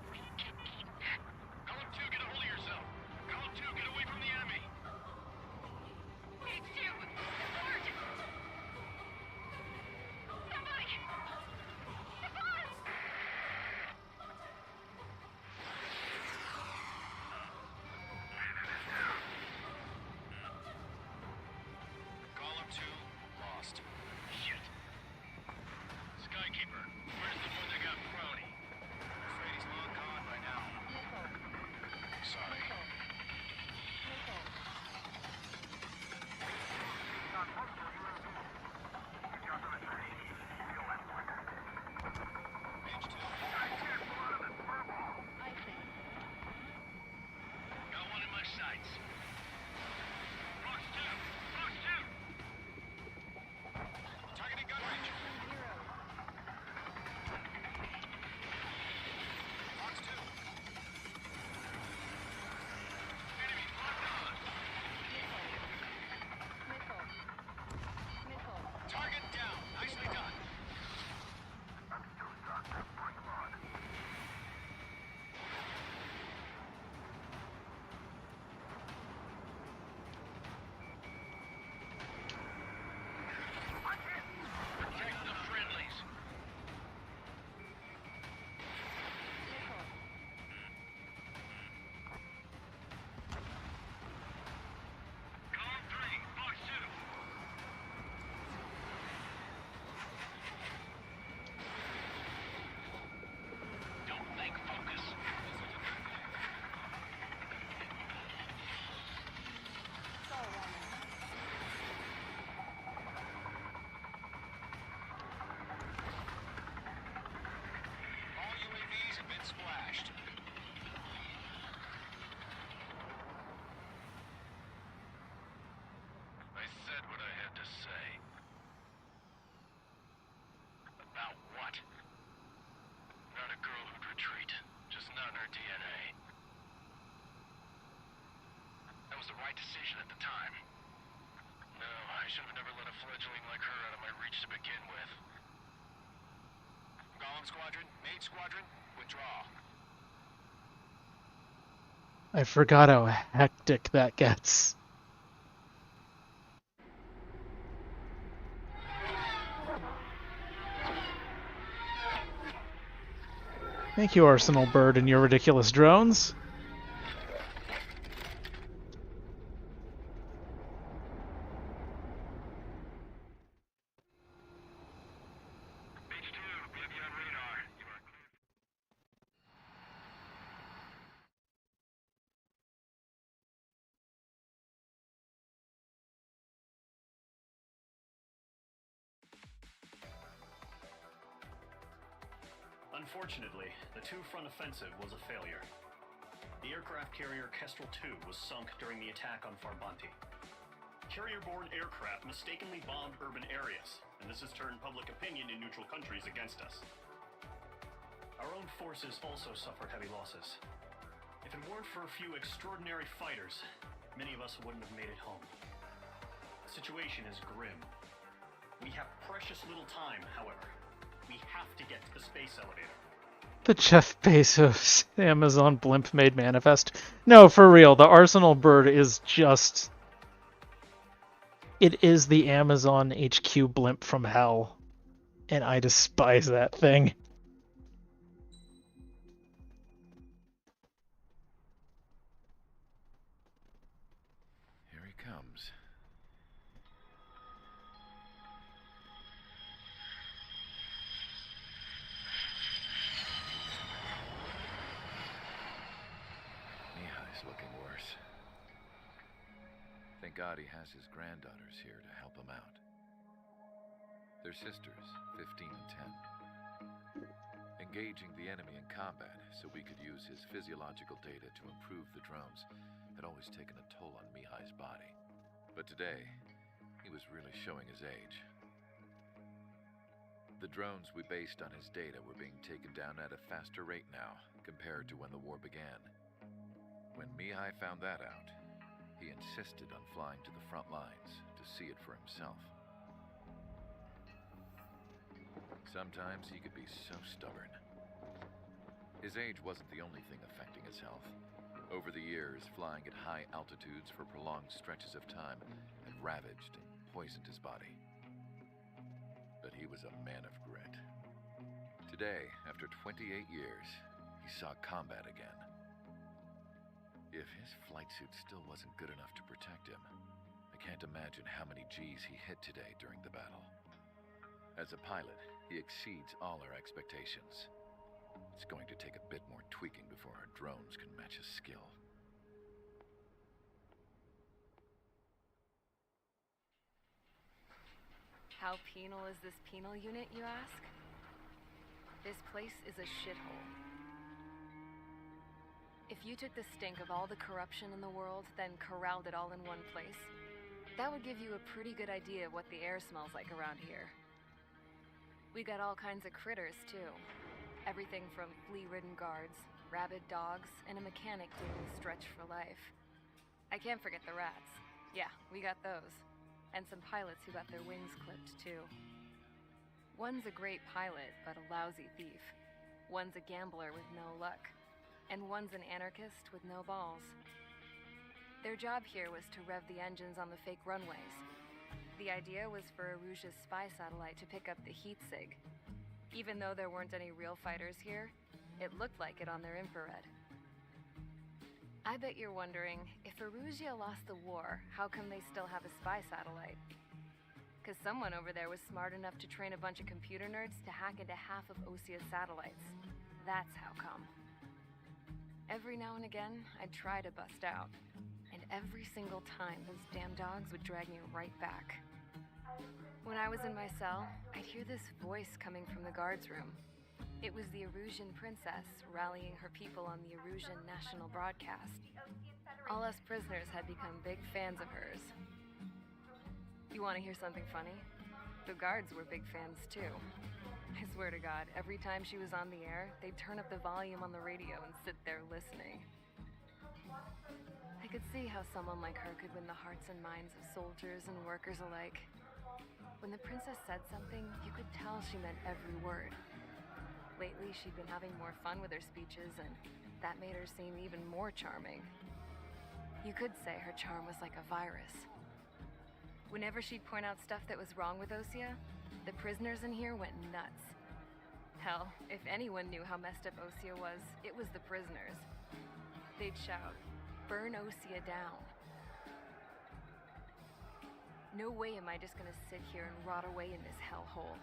We can eat that. Golem 2, get a hold of yourself. Golem 2, get away from the enemy. It's you. Support. Somebody. Support. Golem 2, lost. Shit. Skykeeper, where's the one that got Brody? Afraid he's long gone by now. Sorry. Mage 2. Got one in my sights. Fox 2! Fox 2! Targeting gun range. Fox 2. Enemies locked on. Target down. Nicely done. I'm still stuck. Bring him on. Protect the friendlies. Column 3, Fox 2. Don't think, focus. All UAVs have been splashed. I said what I had to say. About what? Not a girl who'd retreat. Just not in her DNA. That was the right decision at the time. No, I should have never let a fledgling like her out of my reach to begin with. Golem Squadron, Mage Squadron, withdraw. I forgot how hectic that gets. Thank you, Arsenal Bird, and your ridiculous drones. Mage 2, we have you on radar. You are clear. Unfortunately, the two-front offensive was a failure. The aircraft carrier Kestrel 2 was sunk during the attack on Farbanti. Carrier-borne aircraft mistakenly bombed urban areas, and this has turned public opinion in neutral countries against us. Our own forces also suffered heavy losses. If it weren't for a few extraordinary fighters, many of us wouldn't have made it home. The situation is grim. We have precious little time, however. We have to get to the space elevator. The Jeff Bezos Amazon blimp made manifest. No, for real, the Arsenal bird is just... It is the Amazon HQ blimp from hell. And I despise that thing. Here he comes. Mihai's looking worse. Thank God he has his granddaughters here to help him out. They're sisters, 15 and 10. Engaging the enemy in combat so we could use his physiological data to improve the drones had always taken a toll on Mihai's body. But today, he was really showing his age. The drones we based on his data were being taken down at a faster rate now compared to when the war began. When Mihai found that out, he insisted on flying to the front lines to see it for himself. Sometimes he could be so stubborn. His age wasn't the only thing affecting his health. Over the years, flying at high altitudes for prolonged stretches of time had ravaged and poisoned his body. But he was a man of grit. Today, after 28 years, he saw combat again. If his flight suit still wasn't good enough to protect him, I can't imagine how many G's he hit today during the battle. As a pilot, he exceeds all our expectations. It's going to take a bit more tweaking before our drones can match his skill. How penal is this penal unit, you ask? This place is a shithole. If you took the stink of all the corruption in the world, then corralled it all in one place, that would give you a pretty good idea of what the air smells like around here. We got all kinds of critters, too. Everything from flea-ridden guards, rabid dogs, and a mechanic doing stretch for life. I can't forget the rats. Yeah, we got those. And some pilots who got their wings clipped, too. One's a great pilot, but a lousy thief. One's a gambler with no luck. And one's an anarchist with no balls. Their job here was to rev the engines on the fake runways. The idea was for Aruja's spy satellite to pick up the heat sig. Even though there weren't any real fighters here, it looked like it on their infrared. I bet you're wondering, if Aruja lost the war, how come they still have a spy satellite? Because someone over there was smart enough to train a bunch of computer nerds to hack into half of Osia's satellites. That's how come. Every now and again, I'd try to bust out. And every single time, those damn dogs would drag me right back. When I was in my cell, I'd hear this voice coming from the guards room. It was the Erusian princess rallying her people on the Erusian national broadcast. All us prisoners had become big fans of hers. You want to hear something funny? The guards were big fans too. I swear to God, every time she was on the air, they'd turn up the volume on the radio and sit there listening. I could see how someone like her could win the hearts and minds of soldiers and workers alike. When the princess said something, you could tell she meant every word. Lately, she'd been having more fun with her speeches, and that made her seem even more charming. You could say her charm was like a virus. Whenever she'd point out stuff that was wrong with Osia, the prisoners in here went nuts. Hell, if anyone knew how messed up Osia was, it was the prisoners. They'd shout, "Burn Osia down." No way am I just gonna sit here and rot away in this hellhole.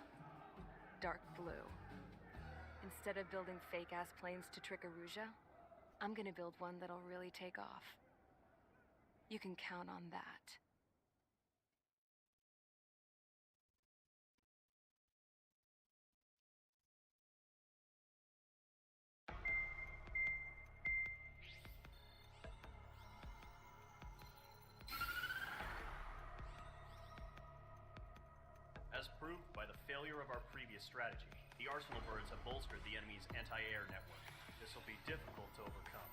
Dark blue. Instead of building fake-ass planes to trick Aruja, I'm gonna build one that'll really take off. You can count on that. proved by the failure of our previous strategy. The Arsenal birds have bolstered the enemy's anti-air network. This will be difficult to overcome.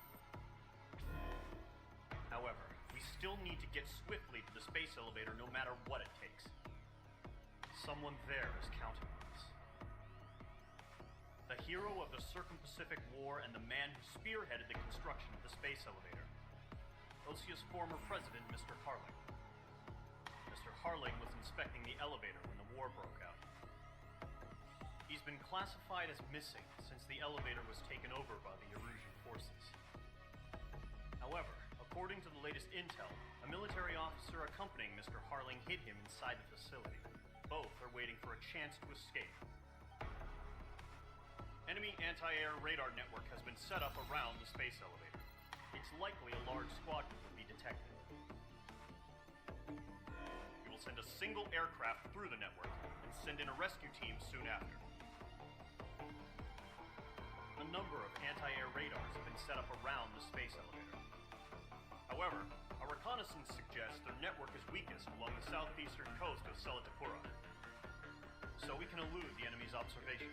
However, we still need to get swiftly to the space elevator no matter what it takes. Someone there is counting on us. The hero of the Circum-Pacific War and the man who spearheaded the construction of the space elevator. Osia's former president, Mr. Harling. Mr. Harling was inspecting the elevator when the war broke out. He's been classified as missing since the elevator was taken over by the Erusian forces. However, according to the latest intel, a military officer accompanying Mr. Harling hid him inside the facility. Both are waiting for a chance to escape. Enemy anti-air radar network has been set up around the space elevator. It's likely a large squadron will be detected. We will send a single aircraft through the network and send in a rescue team soon after. A number of anti-air radars have been set up around the space elevator. However, our reconnaissance suggests their network is weakest along the southeastern coast of Selatapura, so we can elude the enemy's observation.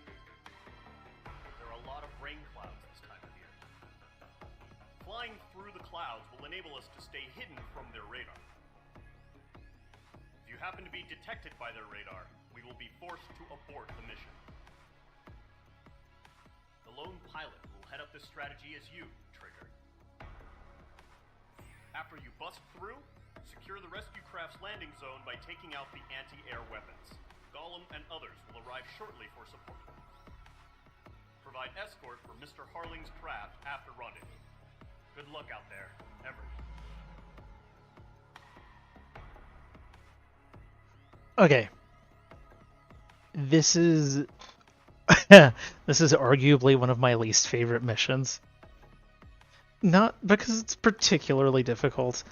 There are a lot of rain clouds this time of year. Flying through the clouds will enable us to stay hidden from their radar. If you happen to be detected by their radar, we will be forced to abort the mission. The lone pilot will head up this strategy as you, Trigger. After you bust through, secure the rescue craft's landing zone by taking out the anti-air weapons. Gollum and others will arrive shortly for support. Provide escort for Mr. Harling's craft after rendezvous. Good luck out there, everyone. Okay. This is this is arguably one of my least favorite missions. Not because it's particularly difficult.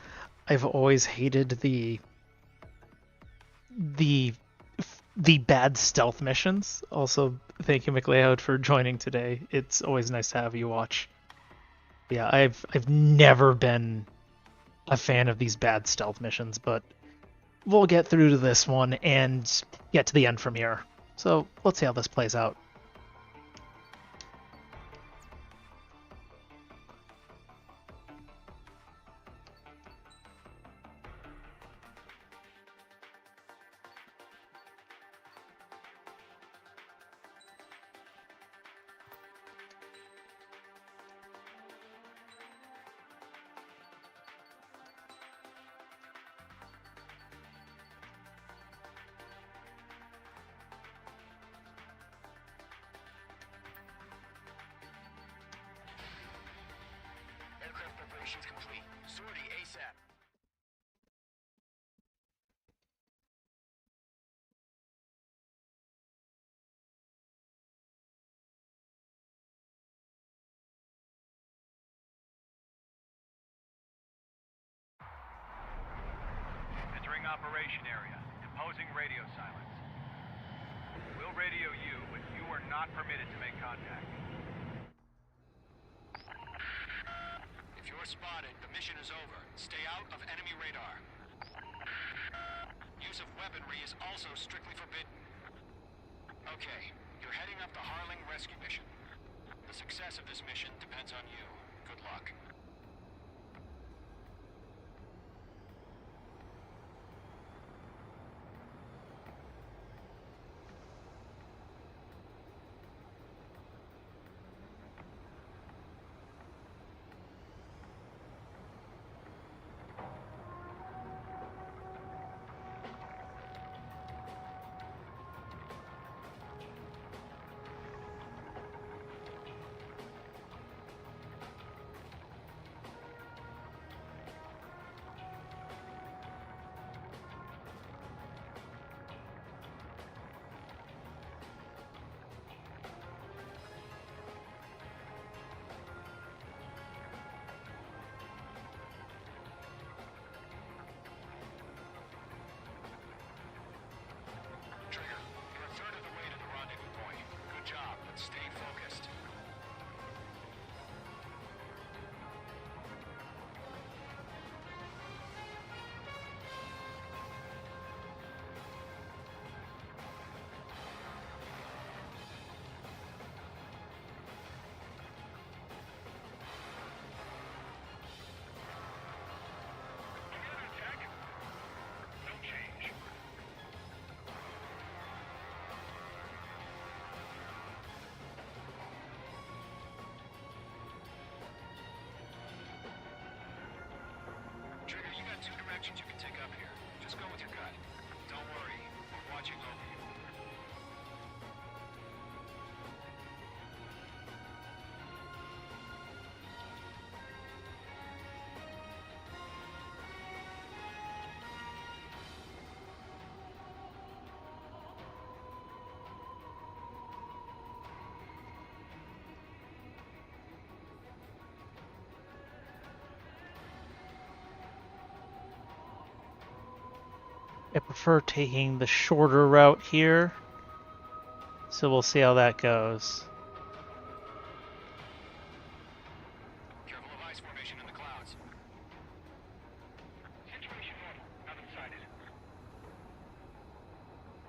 I've always hated the bad stealth missions. Also, thank you, McLeod, for joining today. It's always nice to have you watch. Yeah, I've never been a fan of these bad stealth missions, but we'll get through to this one and get to the end from here. So let's see how this plays out. Aircraft preparations complete. Sortie ASAP. Entering operation area. Imposing radio silence. We'll radio you, but you are not permitted to make contact. If you're spotted, the mission is over. Stay out of enemy radar. Use of weaponry is also strictly forbidden. Okay, you're heading up the Harling rescue mission. The success of this mission depends on you. Good luck. directions you can take up here. Just go with your gut. Don't worry, we're watching over you. I prefer taking the shorter route here, so we'll see how that goes. Careful of ice formation in the clouds. Situation normal. Nothing sighted.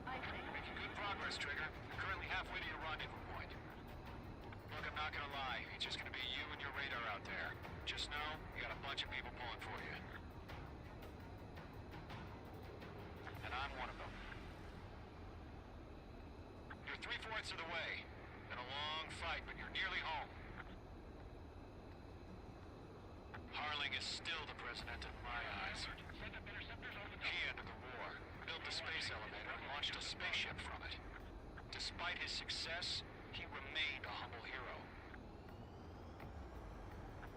Making good progress, Trigger. You're currently halfway to your rendezvous point. Look, I'm not gonna lie. It's just gonna be you and your radar out there. Just know, you got a bunch of people pulling for you. And I'm one of them. You're 3/4 of the way. Been a long fight, but you're nearly home. Harling is still the president in my eyes. He ended the war, built the space elevator, and launched a spaceship from it. Despite his success, he remained a humble hero.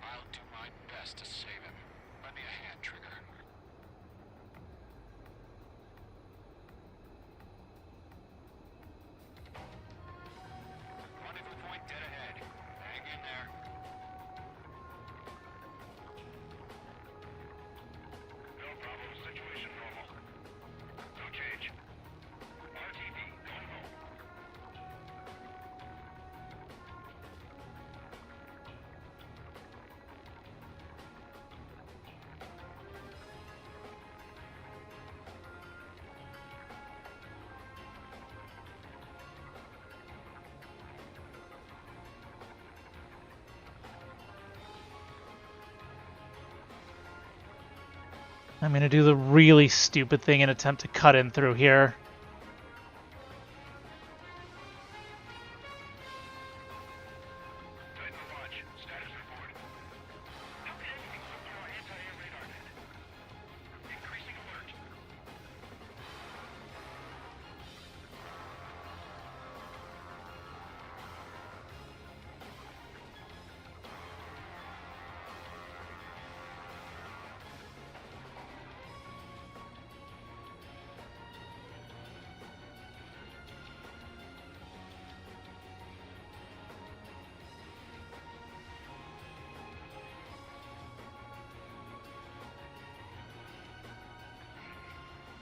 I'll do my best to save him. Lend me a hand, Trigger. Rendezvous point dead ahead. Hang in there. No problem. Situation normal. No change. RTV going home. I'm gonna do the really stupid thing and attempt to cut in through here. Titan watch. Status report. How can anything slip through our anti-air radar net? Increasing alert.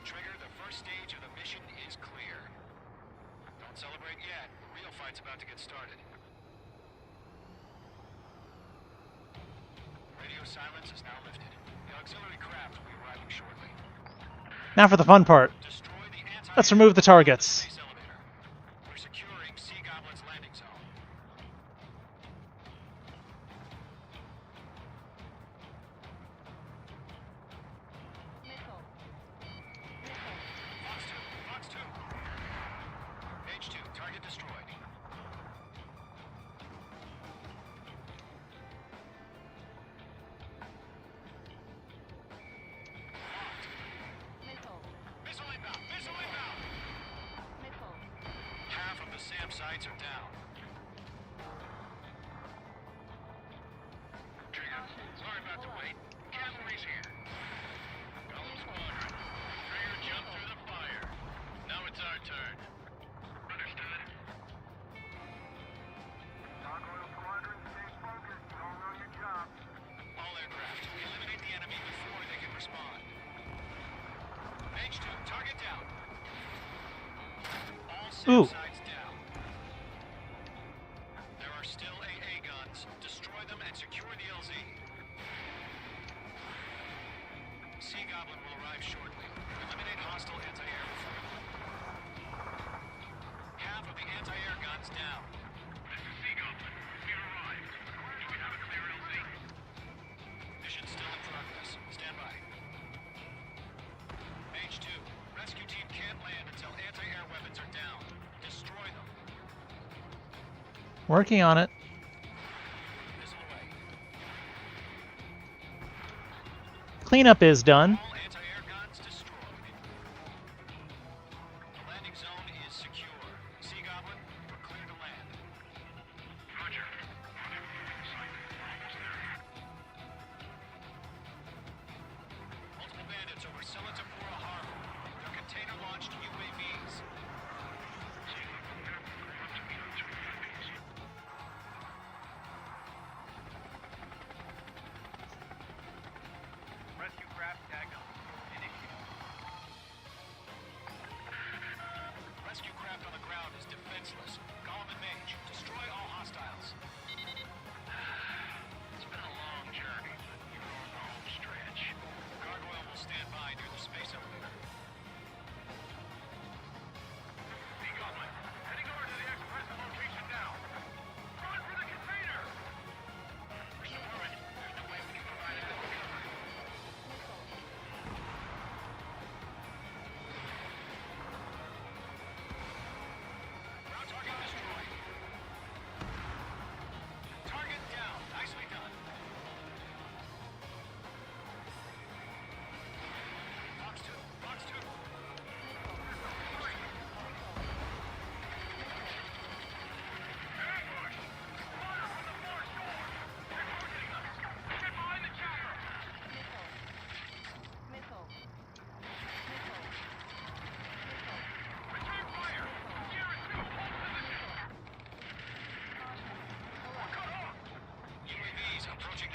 Trigger, the first stage of the mission is clear. Don't celebrate yet. The real fight's about to get started. Radio silence is now lifted. The auxiliary craft will be arriving shortly. Now for the fun part. Destroy the anti- Let's remove the targets. space elevator. We're securing Sea Goblin's landing zone. Fox 2. Page 2. Target destroyed. Missile inbound! Missile inbound! Half of the SAM sites are down. Trigger, sorry about the wait. Cavalry's here. Golem Squadron. Trigger jumped through the fire. Now it's our turn. Understood. Gargoyle Squadron, stay focused. You all know your job. All aircraft, eliminate the enemy before they can respond. H2, target down. All Ooh. SAM sites down. There are still AA guns. Destroy them and secure the LZ. Sea Goblin will arrive shortly. Eliminate hostile anti-air before. Half of the anti-air guns down. This is Sea Goblin. We've arrived. Do we have a clear LZ? Mission still in progress. Stand by. H2, rescue team can't land until anti-air weapons are down. Destroy them. Working on it. Missile away. Cleanup is done. All anti-air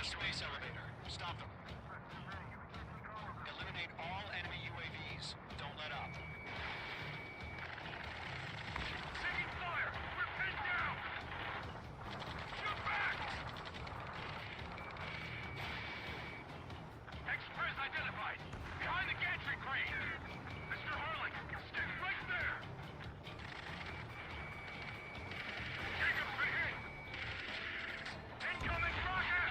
space elevator. Stop them. Eliminate all enemy UAVs. Don't let up. Taking fire! We're pinned down! Shoot back! Express identified! Behind the gantry crane! Mr. Harling, stick right there! Jacob's been hit! Incoming rocket!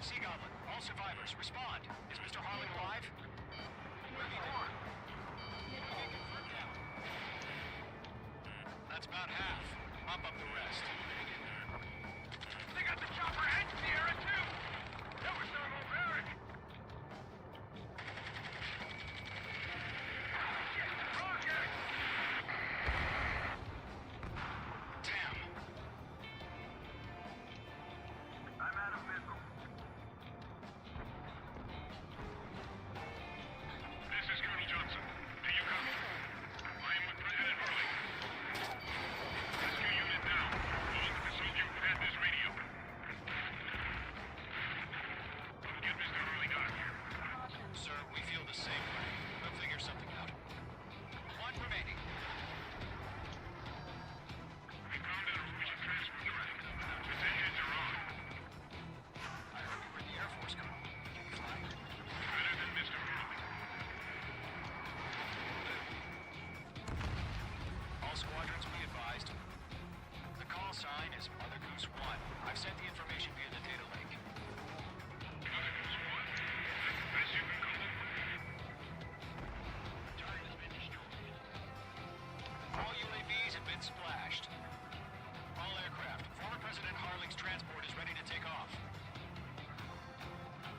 Sea Goblin, all survivors, respond. Is Mr. Harling alive? That's about half. Mop up the rest. They got the chopper and Sierra too! That was thermobaric! Shit! Rocket! Damn. I'm out of missile. This is Colonel Johnson. Do you copy? I am with President Harley. Rescue unit down. All with the soldier who had this radio. Come get Mr. Harley down here. Sir, we feel the same way. We'll figure something out. One remaining. We found out who we should transfer track. Its engines are on. I heard we were in the Air Force, Colonel. Can we fly? Better than Mr. Harley. All squadrons be advised. The call sign is Mother Goose 1. I've sent the information via the data link. Mother Goose 1. That's the best you can call it. All UAVs have been splashed. All aircraft. Former President Harling's transport is ready to take off.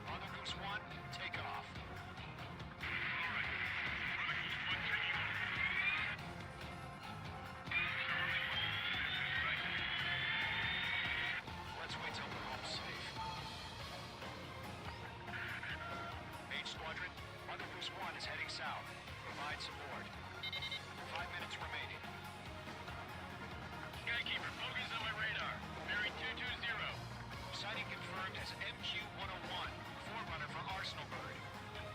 Mother Goose 1, take off. Let's wait till we're home safe. Mage Squadron, Mother Goose 1 is heading south. Provide support. 5 minutes remaining. Skykeeper, focus on my radar. Bearing 220. Sighting confirmed as MQ-101, forerunner for Arsenal Bird.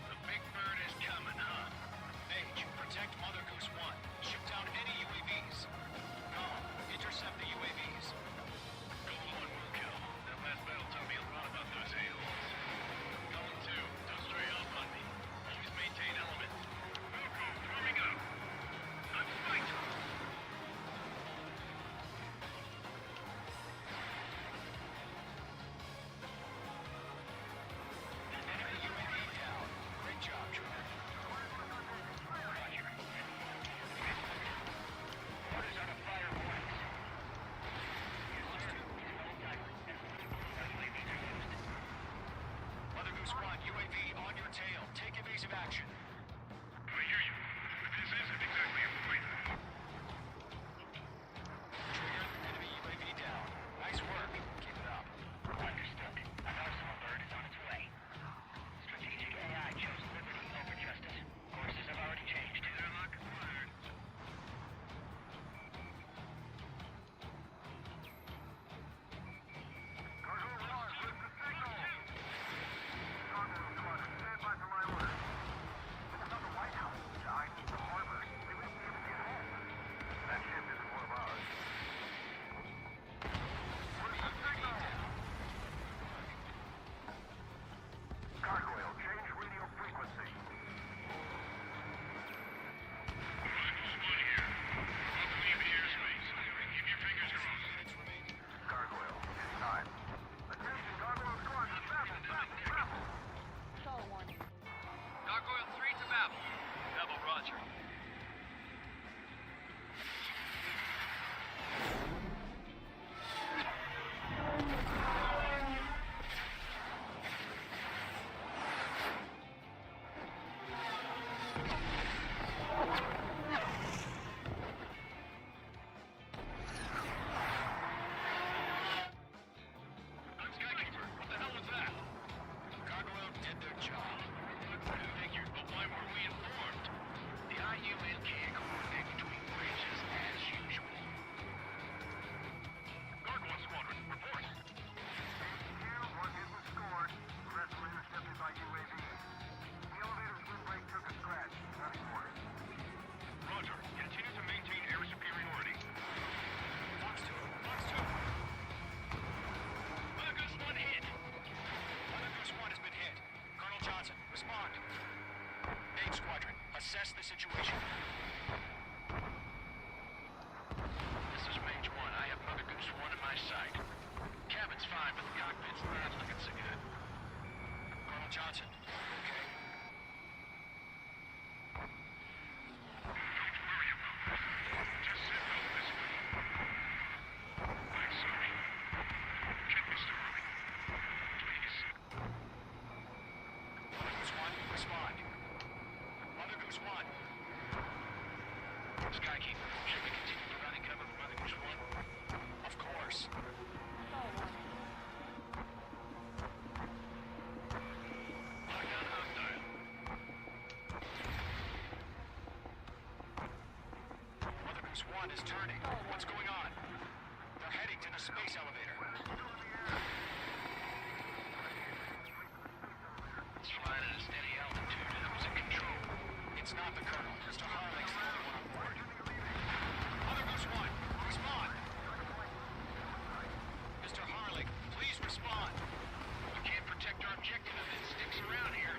The big bird is coming, huh? Mage, protect Mother Goose 1. Shoot down any UAVs. Golem, intercept the UAVs. Golem 1 will kill. That last battle taught me a lot about those a-holes. Golem 2, don't stray off on me. Always maintain element. Velcro, coming up. Let's fight! Enemy UAV down. Great job, Trooper. situation? This is Mage 1. I have Mother Goose 1 in my sight. Cabin's fine, but the cockpit's not looking so good. Colonel Johnson, okay? Don't worry about that. Just send help this way. I'm sorry. Get Mr. Hurley. Please. Mother Goose 1, respond. Mother Goose 1. Skykeeper, should we continue providing cover for Mother Goose 1? Of course. Lock down hog dial. Mother Goose 1 is turning. What's going on? They're heading to the space elevator. It's flying at a steady altitude. Who's in control? It's not the Colonel. Mr. Harley's the only one on board. Mother Goose 1, respond! Mr. Harley, please respond! We can't protect our objective if it sticks around here.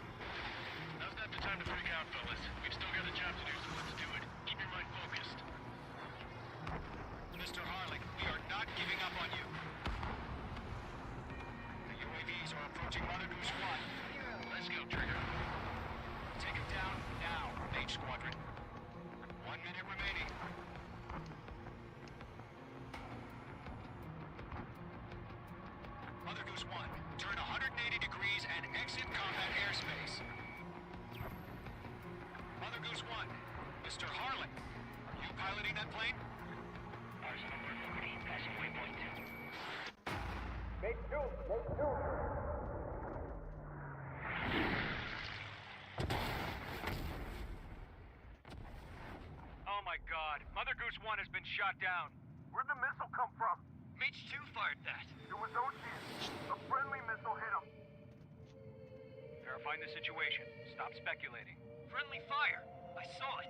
Now's not the time to freak out, fellas. We've still got a job to do, so let's do it. Keep your mind focused. Mr. Harley, we are not giving up on you. The UAVs are approaching Mother Goose 1. Let's go, Trigger. Take him down now, Mage Squadron. 1 minute remaining. Mother Goose 1, turn 180 degrees and exit combat airspace. Mother Goose 1, Mr. Harlan, are you piloting that plane? Arsenal 114, passing waypoint 2. Oh my god, Mother Goose 1 has been shot down. Where'd the missile come from? Mage 2 fired that. It was Ocean. A friendly missile hit him. Verifying the situation. Stop speculating. Friendly fire. I saw it.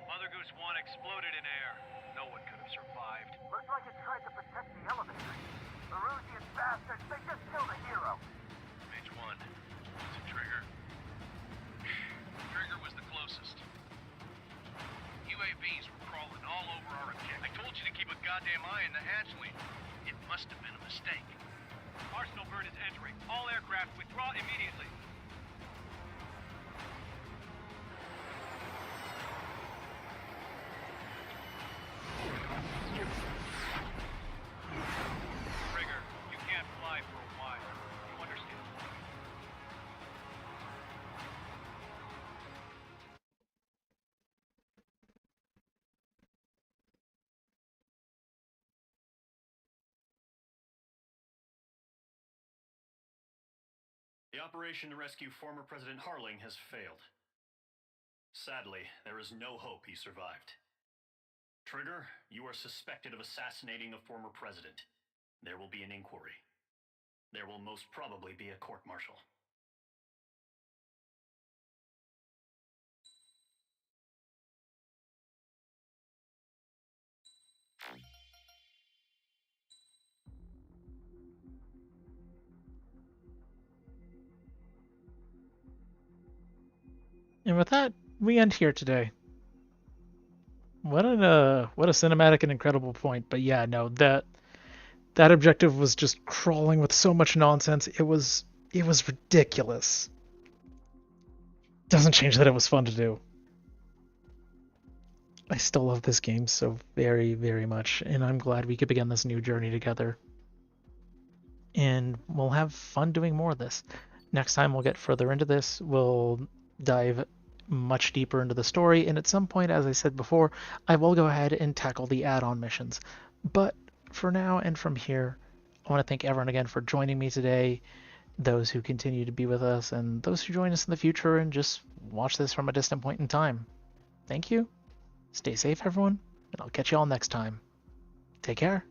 Mother Goose 1 exploded in air. No one could have survived. Looks like it tried to protect the elevator. The Rusian bastards, they just killed a hero. Mage 1. Is it Trigger? Trigger was the closest. UAVs were crawling all over our objective. I told you to keep a goddamn eye on the hatchling. It must have been a mistake. Arsenal bird is entering. All aircraft withdraw immediately. Trigger, you can't fly for a while. You understand? The operation to rescue former President Harling has failed. Sadly, there is no hope he survived. Trigger, you are suspected of assassinating the former president. There will be an inquiry. There will most probably be a court-martial. And with that, we end here today. What a cinematic and incredible point. But yeah, no, that objective was just crawling with so much nonsense. It was ridiculous. Doesn't change that it was fun to do. I still love this game so very, very much, and I'm glad we could begin this new journey together. And we'll have fun doing more of this. Next time we'll get further into this. We'll dive much deeper into the story, and at some point, as I said before, I will go ahead and tackle the add-on missions. But for now and from here, I want to thank everyone again for joining me today, those who continue to be with us, and those who join us in the future and just watch this from a distant point in time. Thank you. Stay safe, everyone, and I'll catch you all next time. Take care.